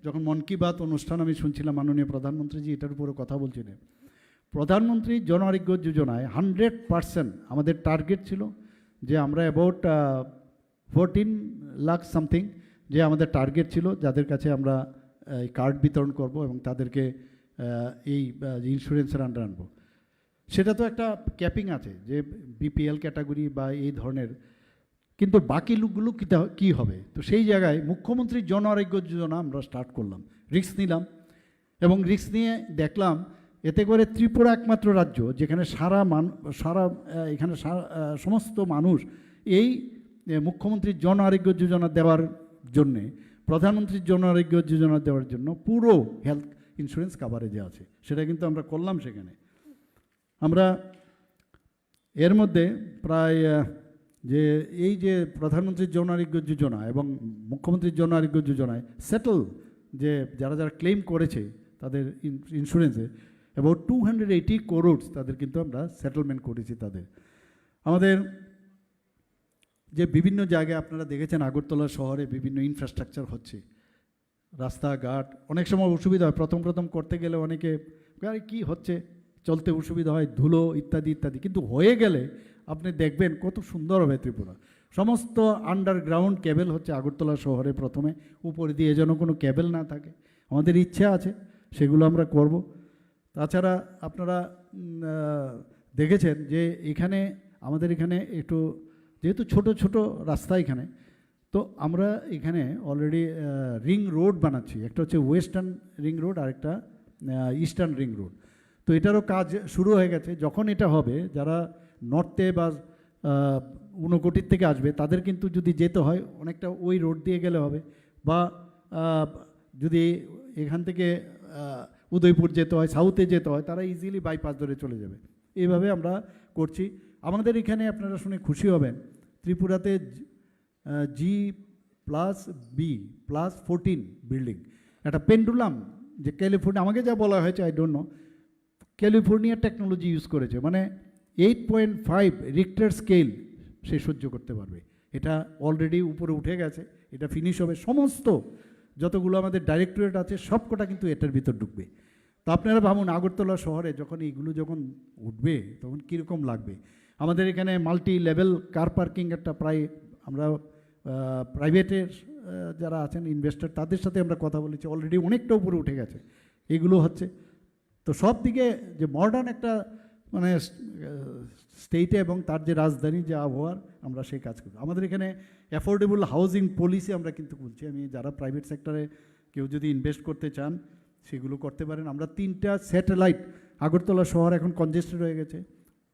যখন মন কি বাত অনুষ্ঠান আমি শুনছিলাম, মাননীয় প্রধানমন্ত্রীজি এটার উপরে কথা বলছিলেন। প্রধানমন্ত্রী জন আরোগ্য যোজনায় 100% আমাদের টার্গেট ছিল যে আমরা অ্যাবাউট 14 লাখ সামথিং যে আমাদের টার্গেট ছিল, যাদের কাছে আমরা এই কার্ড বিতরণ করব এবং তাদেরকে এই ইন্স্যুরেন্সের আন্ডার আনবো। সেটা তো একটা ক্যাপিং আছে যে বিপিএল ক্যাটাগরি বা এই ধরনের, কিন্তু বাকি লোকগুলো কী হবে? তো সেই জায়গায় মুখ্যমন্ত্রী জন আরোগ্য যোজনা আমরা স্টার্ট করলাম, রিস্ক নিলাম এবং রিস্ক নিয়ে দেখলাম এতে করে ত্রিপুরা একমাত্র রাজ্য যেখানে এখানে সমস্ত মানুষ এই মুখ্যমন্ত্রীর জন আরোগ্য যোজনা দেওয়ার জন্যে, প্রধানমন্ত্রীর জন আরোগ্য যোজনা দেওয়ার জন্য পুরো হেলথ ইন্স্যুরেন্স কাভারেজে আছে। সেটা কিন্তু আমরা করলাম সেখানে। আমরা এর মধ্যে প্রায় যে এই যে প্রধানমন্ত্রীর জন আরোগ্য যোজনা এবং মুখ্যমন্ত্রীর জন আরোগ্য যোজনায় সেটেল যে যারা ক্লেম করেছে তাদের ইন্স্যুরেন্সে অ্যাবাউট 280 করোড় তাদের কিন্তু আমরা সেটেলমেন্ট করেছি তাদের। আমাদের যে বিভিন্ন জায়গায় আপনারা দেখেছেন আগরতলা শহরে বিভিন্ন ইনফ্রাস্ট্রাকচার হচ্ছে, রাস্তাঘাট অনেক সময় অসুবিধা হয়, প্রথম করতে গেলে অনেকে কি হচ্ছে, চলতে অসুবিধা হয়, ধুলো ইত্যাদি ইত্যাদি, কিন্তু হয়ে গেলে আপনি দেখবেন কত সুন্দর হবে ত্রিপুরা। সমস্ত আন্ডারগ্রাউন্ড কেবল হচ্ছে আগরতলা শহরে প্রথমে, উপরে দিয়ে যেন কোনো কেবল না থাকে। আমাদের ইচ্ছা আছে সেগুলো আমরা করব। তাছাড়া আপনারা দেখেছেন যে এখানে আমাদের এখানে একটু যেহেতু ছোট রাস্তা এখানে, তো আমরা এখানে অলরেডি রিং রোড বানাচ্ছি। একটা হচ্ছে ওয়েস্টার্ন রিং রোড আর একটা ইস্টার্ন রিং রোড। তো এটারও কাজ শুরু হয়ে গেছে। যখন এটা হবে, যারা নর্থে বা ঊনকোটির থেকে আসবে তাদের কিন্তু যদি যেতে হয় অনেকটা ওই রোড দিয়ে গেলে হবে, বা যদি এখান থেকে উদয়পুর যেতে হয়, সাউথে যেতে হয়, তারা ইজিলি বাইপাস ধরে চলে যাবে। এইভাবে আমরা করছি। আমাদের এখানে আপনারা শুনে খুশি হবেন, ত্রিপুরাতে G+B+14 বিল্ডিং, একটা পেন্ডুলাম, যে ক্যালিফোর্নিয়া, আমাকে যা বলা হয়েছে I don't know, California technology use করেছে, মানে 8.5 রিক্টার স্কেল সে সহ্য করতে পারবে। এটা অলরেডি উপরে উঠে গেছে, এটা ফিনিশ হবে। সমস্ত যতগুলো আমাদের ডাইরেক্টরেট আছে সবকটা কিন্তু এটার ভিতর ঢুকবে। তো আপনারা ভাবুন, আগরতলা শহরে যখন এইগুলো যখন উঠবে তখন কীরকম লাগবে। আমাদের এখানে মাল্টি লেভেল কার পার্কিং একটা প্রায়, আমরা প্রাইভেটের যারা আছেন ইনভেস্টর তাদের সাথে আমরা কথা বলেছি, অলরেডি অনেকটা উপরে উঠে গেছে, এগুলো হচ্ছে। তো সব দিকে যে মডার্ন একটা মানে স্টেটে এবং তার যে রাজধানী যে আবহাওয়ার, আমরা সেই কাজ করি। আমাদের এখানে অ্যাফোর্ডেবল হাউজিং পলিসি আমরা কিন্তু বলছি, আমি যারা প্রাইভেট সেক্টরে কেউ যদি ইনভেস্ট করতে চান সেগুলো করতে পারেন। আমরা 3টা স্যাটেলাইট, আগরতলা শহর এখন কনজেস্টেড হয়ে গেছে,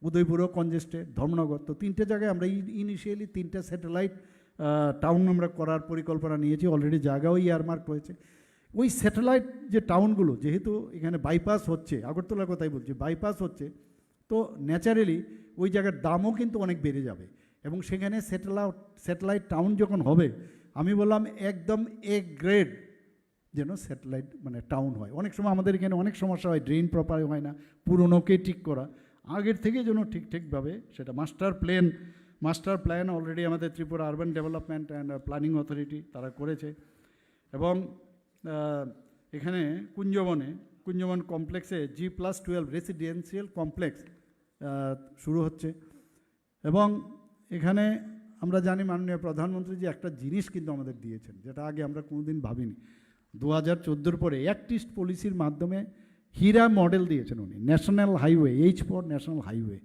উদয়পুরও কনজেস্টেড, ধর্মনগর, তো 3টে জায়গায় আমরা ইনিশিয়ালি 3টা স্যাটেলাইট টাউন আমরা করার পরিকল্পনা নিয়েছি। অলরেডি জায়গাও ইয়ারমার্ক হয়েছে। ওই স্যাটেলাইট যে টাউনগুলো, যেহেতু এখানে বাইপাস হচ্ছে, আগরতলার কথাই বলছি, বাইপাস হচ্ছে, তো ন্যাচারালি ওই জায়গার দামও কিন্তু অনেক বেড়ে যাবে। এবং সেখানে স্যাটেলাইট টাউন যখন হবে, আমি বললাম একদম এ গ্রেড যেন স্যাটেলাইট মানে টাউন হয়। অনেক সময় আমাদের এখানে অনেক সমস্যা হয়, ড্রেন প্রপার হয় না, পুরনোকে ঠিক করা, আগের থেকে যেন ঠিকভাবে সেটা মাস্টার প্ল্যান অলরেডি আমাদের Tripura urban development and planning authority তারা করেছে। এবং এখানে কুঞ্জবন কমপ্লেক্সে G+12 রেসিডেন্সিয়াল কমপ্লেক্স শুরু হচ্ছে। এবং এখানে আমরা জানি মাননীয় প্রধানমন্ত্রী যে একটা জিনিস কিন্তু আমাদের দিয়েছেন, যেটা আগে আমরা কোনোদিন ভাবিনি। 2014 পরে অ্যাক্ট ইস্ট পলিসির মাধ্যমে হীরা মডেল দিয়েছেন উনি। National highway, H for national highway,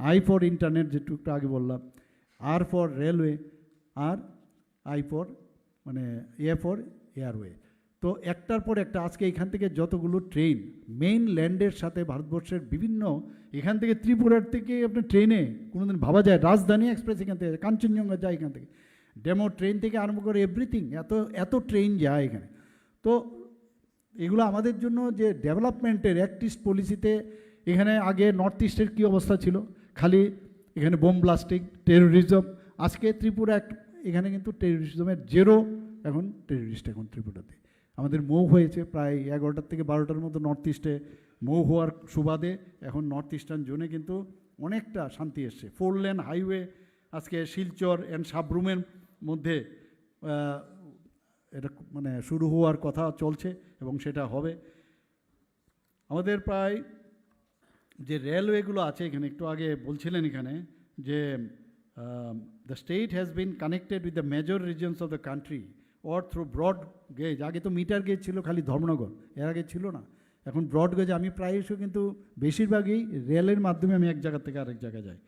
I for internet যেটুকু আগে বললাম, R ফর রেলওয়ে, আর I ফর মানে A ফর এয়ারওয়ে। তো একটার পর একটা আজকে এখান থেকে যতগুলো ট্রেন মেইন ল্যান্ডের সাথে ভারতবর্ষের বিভিন্ন, এখান থেকে ত্রিপুরার থেকে আপনার ট্রেনে কোনোদিন ভাবা যায়, রাজধানী এক্সপ্রেস এখান থেকে, কাঞ্চনজঙ্ঘা যায় এখান থেকে, ডেমো ট্রেন থেকে আরম্ভ করে এভরিথিং, এত ট্রেন যায় এখানে। তো এগুলো আমাদের জন্য যে ডেভেলপমেন্টের অ্যাক্ট ইস্ট পলিসিতে, এখানে আগে নর্থ ইস্টের কী অবস্থা ছিল, খালি এখানে বোম ব্লাস্টিং, টেরোরিজম। আজকে ত্রিপুরা এখানে কিন্তু টেরোরিজমের জেরো, এখন টেরোরিস্ট এখন ত্রিপুরাতে। আমাদের মৌ হয়েছে প্রায় 11টা থেকে 12টার মতো নর্থ ইস্টে মৌ হওয়ার সুবাদে এখন নর্থ ইস্টার্ন জোনে কিন্তু অনেকটা শান্তি এসছে। 4 লেন হাইওয়ে আজকে শিলচর অ্যান্ড সাবরুমের মধ্যে এটা মানে শুরু হওয়ার কথা চলছে এবং সেটা হবে। আমাদের প্রায় যে রেলওয়েগুলো আছে এখানে, একটু আগে বলছিলেন এখানে যে the state has been connected with the major regions of the country or through broad gauge. আগে তো মিটার গেজ ছিল খালি ধর্মনগর, এর আগে ছিল না, এখন ব্রড গেজ। আমি প্রায়শই কিন্তু বেশিরভাগই রেলের মাধ্যমে আমি এক জায়গা থেকে আরেক জায়গায় যাই।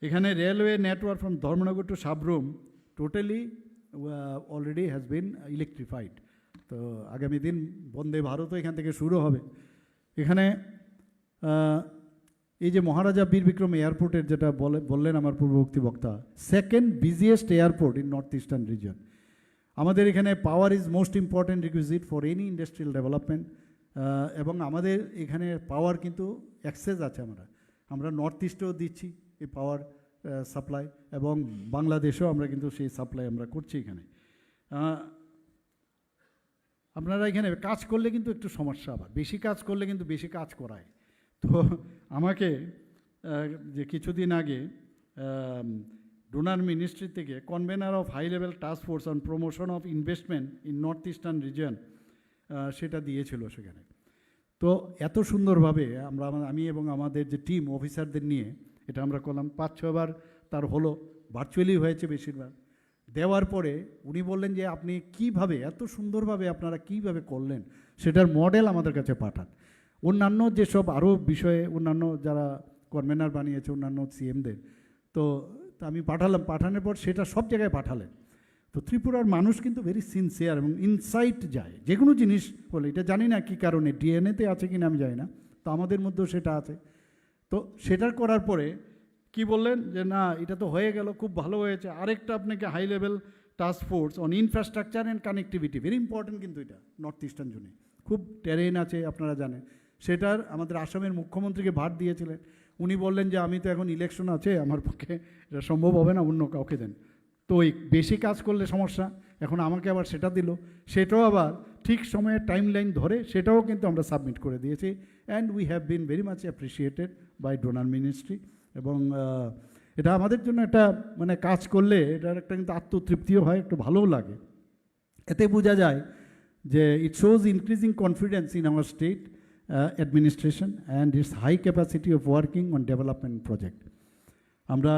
এখানে railway network from Dharmanagar to Sabroom totally already has been electrified. তো আগামী দিন বন্দে ভারতও এখান থেকে শুরু হবে। এখানে এই যে মহারাজা বীর বিক্রম এয়ারপোর্টের যেটা বললেন আমার পূর্ববর্তী বক্তা, second busiest airport in north eastern reason. আমাদের এখানে power is most important requisite for any industrial development. এবং আমাদের এখানে পাওয়ার কিন্তু অ্যাক্সেস আছে, আমরা নর্থ ইস্টেও দিচ্ছি এই পাওয়ার সাপ্লাই, এবং বাংলাদেশেও আমরা কিন্তু সেই সাপ্লাই আমরা করছি এখানে। আপনারা এখানে কাজ করলে কিন্তু একটু সমস্যা, আবার বেশি কাজ করলে কিন্তু বেশি কাজ করায়। তো আমাকে যে কিছুদিন আগে ডোনার মিনিস্ট্রি থেকে convener of high level task force on promotion of investment in north eastern region সেটা দিয়েছিল সেখানে। তো এত সুন্দরভাবে আমি এবং আমাদের যে টিম অফিসারদের নিয়ে এটা আমরা করলাম, 5-6 বার তার হলো, ভার্চুয়ালি হয়েছে বেশিরভাগ। দেওয়ার পরে উনি বললেন যে আপনি কিভাবে এত সুন্দরভাবে আপনারা কিভাবে করলেন সেটার মডেল আমাদের কাছে পাঠান। অন্যান্য যেসব আরও বিষয়ে অন্যান্য যারা কনভেনার বানিয়েছে অন্যান্য সিএমদের, তো আমি পাঠানোর পর সেটা সব জায়গায় পাঠালেন। তো ত্রিপুরার মানুষ কিন্তু ভেরি সিনসিয়ার এবং ইনসাইট যায় যে কোনো জিনিস বলে, এটা জানি না কী কারণে ডিএনএতে আছে কিনা আমি জানি না, তো আমাদের মধ্যেও সেটা আছে। তো সেটা করার পরে কি বললেন যে না এটা তো হয়ে গেল, খুব ভালো হয়েছে, আরেকটা আপনাকে high level task force on infrastructure and connectivity, very important কিন্তু এটা নর্থ ইস্টার্ন জোনে খুব টেরেন আছে আপনারা জানেন, সেটার আমাদের আসামের মুখ্যমন্ত্রীকে ভার দিয়েছিলেন। উনি বললেন যে আমি তো এখন ইলেকশন আছে, আমার পক্ষে এটা সম্ভব হবে না, অন্য কাউকে দেন। তো ওই বেশি কাজ করলে সমস্যা, এখন আমাকে আবার সেটা দিল, সেটাও আবার ঠিক সময়ে টাইম লাইন ধরে সেটাও কিন্তু আমরা সাবমিট করে দিয়েছি। And we have been very much appreciated by DoNER ministry. এবং এটা আমাদের জন্য একটা মানে কাজ করলে এটার একটা কিন্তু আত্মতৃপ্তিও হয়, একটু ভালোও লাগে। এতে বোঝা যায় যে it shows increasing confidence in our state administration and its high capacity of working on development project. আমরা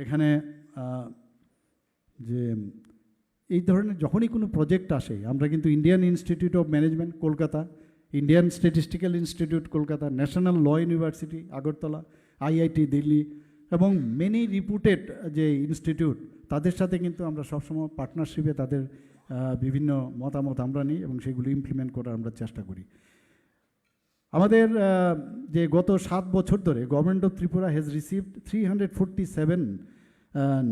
এখানে যে এই ধরনের যখনই কোনো প্রজেক্ট আসে আমরা কিন্তু Indian Institute of Management Kolkata, Indian Statistical Institute Kolkata, National law University Agartala, IIT Delhi এবং মেনি রিপুটেড যে ইনস্টিটিউট, তাদের সাথে কিন্তু আমরা সবসময় পার্টনারশিপে তাদের বিভিন্ন মতামত আমরা নিই এবং সেগুলো ইমপ্লিমেন্ট করার আমরা চেষ্টা করি। আমাদের যে গত 7 বছর ধরে government of Tripura has received 347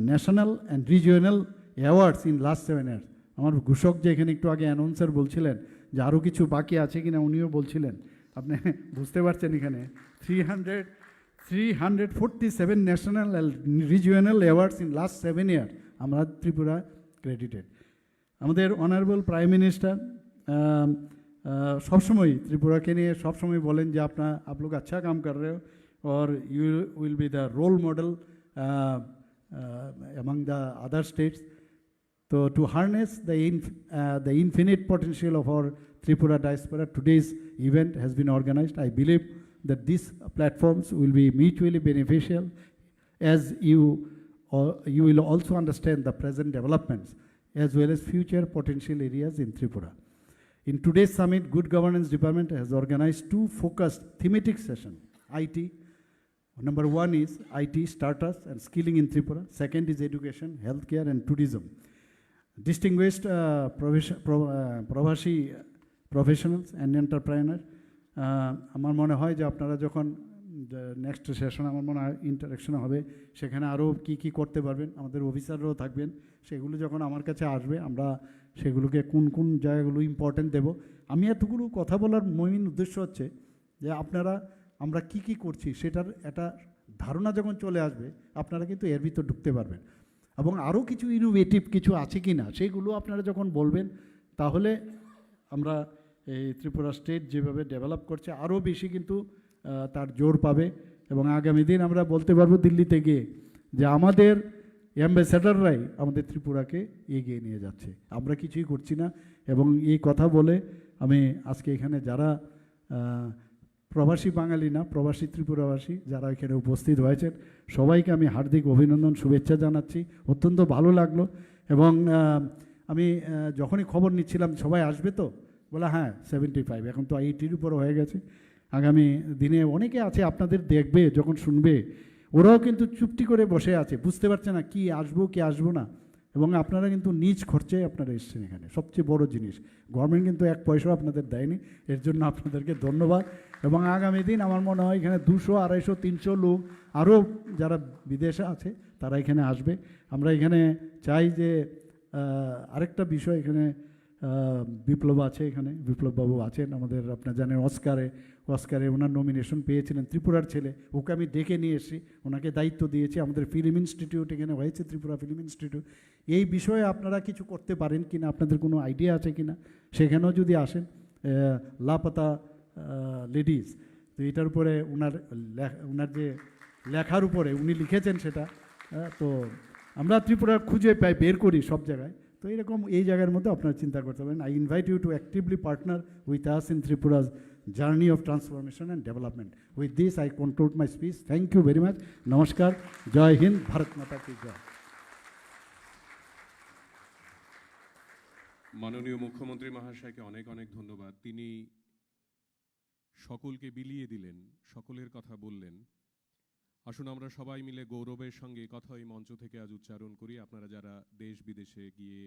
national and regional awards in last 7 years. আমার ঘোষক যে এখানে একটু আগে অ্যানাউন্সার বলছিলেন যে আরও কিছু বাকি আছে কিনা, উনিও বলছিলেন, আপনি বুঝতে পারছেন এখানে 347 national and regional awards in last 7 ইয়ার আমরা ত্রিপুরা ক্রেডিটেড। আমাদের অনারেবল প্রাইম মিনিস্টার सबसमय त्रिपुरा के लिए सबसमय बोलें जो आप लोग अच्छा काम कर रहे हो और you will be the role model among the other states. So to harness the infinite potential of our Tripura diaspora, today's event has been organized. I believe that these platforms will be mutually beneficial as you will also understand the present developments as well as future potential areas in Tripura. In today's summit, Good Governance Department has organized 2 focused thematic sessions. IT, number 1 is IT, startups and skilling in Tripura. Second is education, healthcare and tourism. Distinguished প্রবাসী professionals and entrepreneurs, আমার মনে হয় যে আপনারা যখন next session আমার মনে হয় ইন্টারাকশন হবে, সেখানে আরও কী করতে পারবেন, আমাদের অফিসাররাও থাকবেন, সেগুলো যখন আমার কাছে আসবে আমরা সেগুলোকে কোন জায়গাগুলো ইম্পর্টেন্ট দেব। আমি এতগুলো কথা বলার মেইন উদ্দেশ্য হচ্ছে যে আপনারা আমরা কি করছি সেটার একটা ধারণা যখন চলে আসবে আপনারা কিন্তু এর ভিতর ঢুকতে পারবেন এবং আরও কিছু ইনোভেটিভ কিছু আছে কি না সেগুলো আপনারা যখন বলবেন তাহলে আমরা এই ত্রিপুরা স্টেট যেভাবে ডেভেলপ করছে আরও বেশি কিন্তু তার জোর পাবে এবং আগামী দিন আমরা বলতে পারবো দিল্লিতে গিয়ে যে আমাদের অ্যাম্বাসেডাররাই আমাদের ত্রিপুরাকে এগিয়ে নিয়ে যাচ্ছে, আমরা কিছুই করছি না। এবং এই কথা বলে আমি আজকে এখানে যারা প্রবাসী বাঙালি না প্রবাসী ত্রিপুরাবাসী যারা এখানে উপস্থিত হয়েছেন সবাইকে আমি হার্দিক অভিনন্দন শুভেচ্ছা জানাচ্ছি। অত্যন্ত ভালো লাগলো এবং আমি যখনই খবর নিচ্ছিলাম সবাই আসবে তো, বলে হ্যাঁ 75, এখন তো 80-র উপর হয়ে গেছে। আগামী দিনে অনেকে আছে আপনাদের দেখবে যখন শুনবে ওরাও কিন্তু চুপটি করে বসে আছে, বুঝতে পারছে না কি আসবো কি আসবো না, এবং আপনারা কিন্তু নিজ খরচে আপনারা এসেছেন এখানে, সবচেয়ে বড় জিনিস। গভর্নমেন্ট কিন্তু 1 পয়সাও আপনাদের দেয়নি, এর জন্য আপনাদেরকে ধন্যবাদ। এবং আগামী দিন আমার মনে হয় এখানে 200, 250, 300 লোক আরও যারা বিদেশে আছে তারা এখানে আসবে। আমরা এখানে চাই যে আরেকটা বিষয়, এখানে বিপ্লব আছে, এখানে বিপ্লববাবু আছেন আমাদের, আপনারা জানেন অস্কারে ওনার নমিনেশন পেয়েছিলেন, ত্রিপুরার ছেলে, ওকে আমি ডেকে নিয়ে এসেছি, ওনাকে দায়িত্ব দিয়েছি। আমাদের ফিল্ম ইনস্টিটিউট এখানে হয়েছে, ত্রিপুরা ফিল্ম ইনস্টিটিউট, এই বিষয়ে আপনারা কিছু করতে পারেন কি না, আপনাদের কোনো আইডিয়া আছে কি না, সেখানেও যদি আসেন। লাপাতা লেডিস, তো এটার উপরে ওনার যে লেখার উপরে উনি লিখেছেন সেটা, তো আমরা ত্রিপুরা খুঁজে বের করি সব জায়গায়, তো এরকম এই জায়গার মধ্যে আপনারা চিন্তা করতে পারেন। I invite you to actively partner with us in ত্রিপুরা's journey of transformation and development. With this, I conclude my speech. Thank you very much. Namaskar. Jai Hind. Bharat Mata ki jai. মাননীয় মুখ্যমন্ত্রী মহাশয়কে অনেক অনেক ধন্যবাদ। তিনি সকলকে বিলিয়ে দিলেন, সকলের কথা বললেন। আসুন আমরা সবাই মিলে গৌরবের সঙ্গে কথা এই মঞ্চ থেকে আজ উচ্চারণ করি। আপনারা যারা দেশ বিদেশে গিয়ে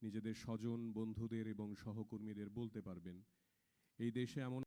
নিজেদের স্বজন বন্ধুদের এবং সহকর্মীদের বলতে পারবেন এই দেশে এমন